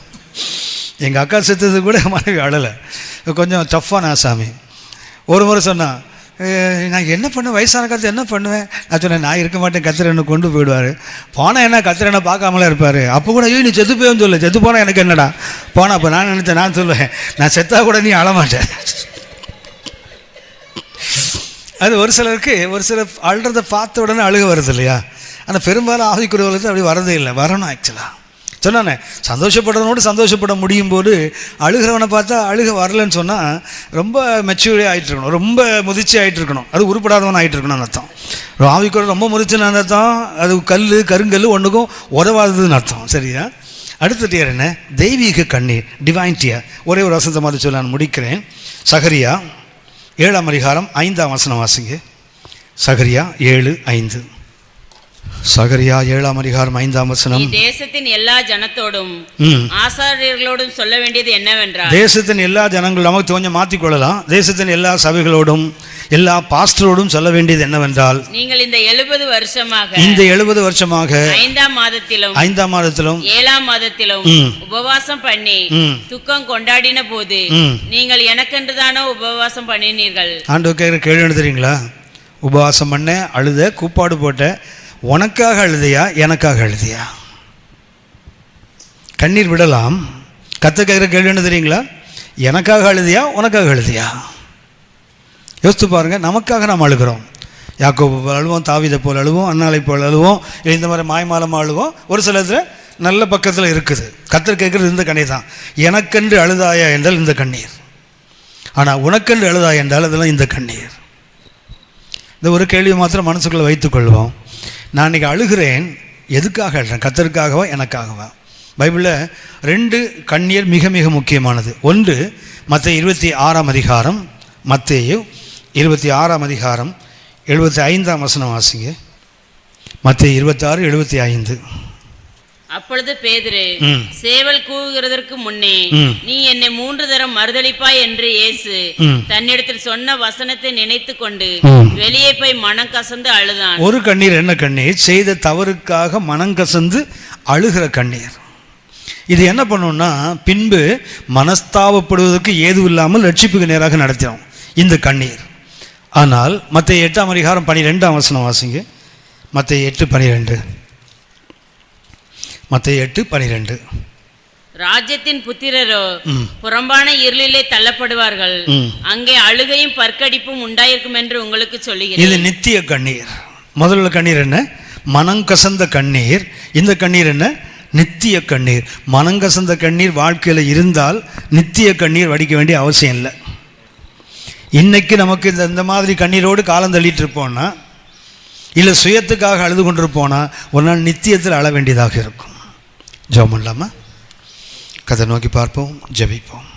எங்கள் அக்கா செத்தது கூட மனைவி அழலை. கொஞ்சம் டஃப்பான ஆசாமி. ஒரு முறை சொன்னான், நான் என்ன பண்ணுவேன், வயசான காலத்தில் என்ன பண்ணுவேன்? நான் சொன்னேன், நான் இருக்க மாட்டேன், கத்திரனை கொண்டு போயிடுவார். போனால் என்ன, கத்திரனை பார்க்காமலே இருப்பார். அப்போ கூட ஐயோ நீ செத்து போயின்னு சொல்லு, செத்து போனால் எனக்கு என்னடா போனால். அப்போ நான் நினச்சேன், நான் சொல்லுவேன், நான் செத்தா கூட நீ அழமாட்டேன். அது ஒரு சிலருக்கு ஒரு சிலர் அழுறதை பார்த்த உடனே அழுக வருது இல்லையா? ஆனால் பெரும்பாலும் ஆவிக்குரியவர்களுக்கு அப்படி வரதே இல்லை. வரணும் ஆக்சுவலாக சொன்னானே, சந்தோஷப்படுறவனோடு சந்தோஷப்பட முடியும் போது அழுகிறவனை பார்த்தா அழுக வரலன்னு சொன்னால் ரொம்ப மெச்சூரி ஆகிட்டு இருக்கணும், ரொம்ப முதிர்ச்சி ஆகிட்டு இருக்கணும், அது உருப்படாதவன் ஆகிட்டு இருக்கணும்னு அர்த்தம். ஆவிக்குறை ரொம்ப முதிர்ச்சின்னு அர்த்தம், அது கருங்கல் ஒன்றுக்கும் உதவாததுன்னு அர்த்தம். சரியா? அடுத்த டியர் என்ன? தெய்வீக கண்ணீர், டிவைன் டியர். ஒரே ஒரு வசனத்தை மாதிரி சொல்ல நான் முடிக்கிறேன். சகரியா 7ஆம் அதிகாரம் 5ஆம் வசனம் வாசிங்க. சகரியா 7:5. சகரியா 7ஆம் அதிகாரம் 5ஆம் வசனம். தேசத்தின் எல்லா ஜனத்தோடும் ஆசாரியர்களோடும் சொல்ல வேண்டியது என்னவென்றால், தேசத்தின் எல்லா ஜனங்களும் நமக்கு கொஞ்சம் மாற்றிக்கொள்ளலாம். தேசத்தின் எல்லா சபைகளோடும் எல்லா பாஸ்டரோடும் சொல்ல வேண்டியது என்னவென்றால், நீங்கள் இந்த 70 வருஷமாக 5ஆம் மாதத்திலும் 7ஆம் மாதத்திலும் உபவாசம் பண்ணி துக்கம் கொண்டாடின போது நீங்கள் எனக்கென்றுதானோ உபவாசம் பண்ணினீர்கள். ஆண்டவர் கேட்குற கேள்வி என்ன தெரியுங்களா? உபவாசம் பண்ண, அழுத, கூப்பாடு போட்ட, உனக்காக அழுதையா எனக்காக அழுதியா? கண்ணீர் விடலாம். கர்த்தர் கேட்குற கேள்வி என்ன தெரியுங்களா? எனக்காக அழுதியா உனக்காக அழுதியா? யோசித்து பாருங்க. நமக்காக நாம் அழுகிறோம். யாக்கோபு போல் அழுவோம், தாவீதை போல் அழுவோம், அன்னாளை போல் அழுவோம், இந்த மாதிரி மாய்மாலமாக அழுவோம். ஒரு சிலத்தில் நல்ல பக்கத்தில் இருக்குது. கர்த்தர் கேட்குறது இந்த கண்ணீர் தான். எனக்கென்று அழுதாயா என்றால் இந்த கண்ணீர். ஆனால் உனக்கென்று அழுதாயா என்றால் அதெல்லாம் இந்த கண்ணீர். இந்த ஒரு கேள்வி மாத்திரம் மனசுக்குள்ளே வைத்துக்கொள்வோம். நான் இன்றைக்கி அழுகிறேன், எதுக்காக அழுகிறேன்? கர்த்தருக்காகவா எனக்காகவா? பைபிளில் 2 கண்ணீர் மிக மிக முக்கியமானது. ஒன்று மத்தேயு 26ஆம் அதிகாரம், மத்தேயு 26ஆம் அதிகாரம் 75ஆம் வசனம் வாசிங்க. மத்தேயு 26:75. அப்பொழுது பேதுரு, சேவல் கூவுகிறதற்கு முன்னே நீ என்னை 3 தரம் மறுதலிப்பாய் என்று இயேசு தன்னிடத்தில் சொன்ன வசனத்தை நினைத்து கொண்டு வெளியே போய் மனம் கசந்து அழுதான். ஒரு கண்ணீர் என்ன கண்ணீர்? செய்த தவறுக்காக மனம் கசந்து அழுகிற கண்ணீர். இது என்ன பண்ணும்னா, பின்பு மனஸ்தாபப்படுவதற்கு ஏதும் இல்லாமல் ரட்சிப்புக்கு நேராக நடத்தினோம் இந்த கண்ணீர். ஆனால் மத்தேயு 8ஆம் அதிகாரம் 12ஆம் வசனம் வாசிங்க. மத்தேயு 8:12. மத்தேயு 8:12. ராஜ்யத்தின் புத்திரரோ புறம்பான இருளிலே தள்ளப்படுவார்கள், அங்கே அழுகையும் பற்கடிப்பும் உண்டாயிருக்கும் என்று உங்களுக்கு சொல்லுகிறேன். இது நித்திய கண்ணீர். முதல்ல கண்ணீர் என்ன? மனங்கசந்த கண்ணீர். இந்த கண்ணீர் என்ன? நித்திய கண்ணீர். மனங்கசந்த கண்ணீர் வாழ்க்கையில் இருந்தால் நித்திய கண்ணீர் வடிக்க வேண்டிய அவசியம் இல்லை. இன்னைக்கு நமக்கு இந்த மாதிரி கண்ணீரோடு காலம் தள்ளிட்டு இருப்போம்னா, இல்லை சுயத்துக்காக அழுது கொண்டிருப்போனா, ஒரு நாள் நித்தியத்தில் அழ வேண்டியதாக இருக்கும். ஜெபம் பண்ணலாமா? கதை நோக்கி பார்ப்போம், ஜெபிப்போம்.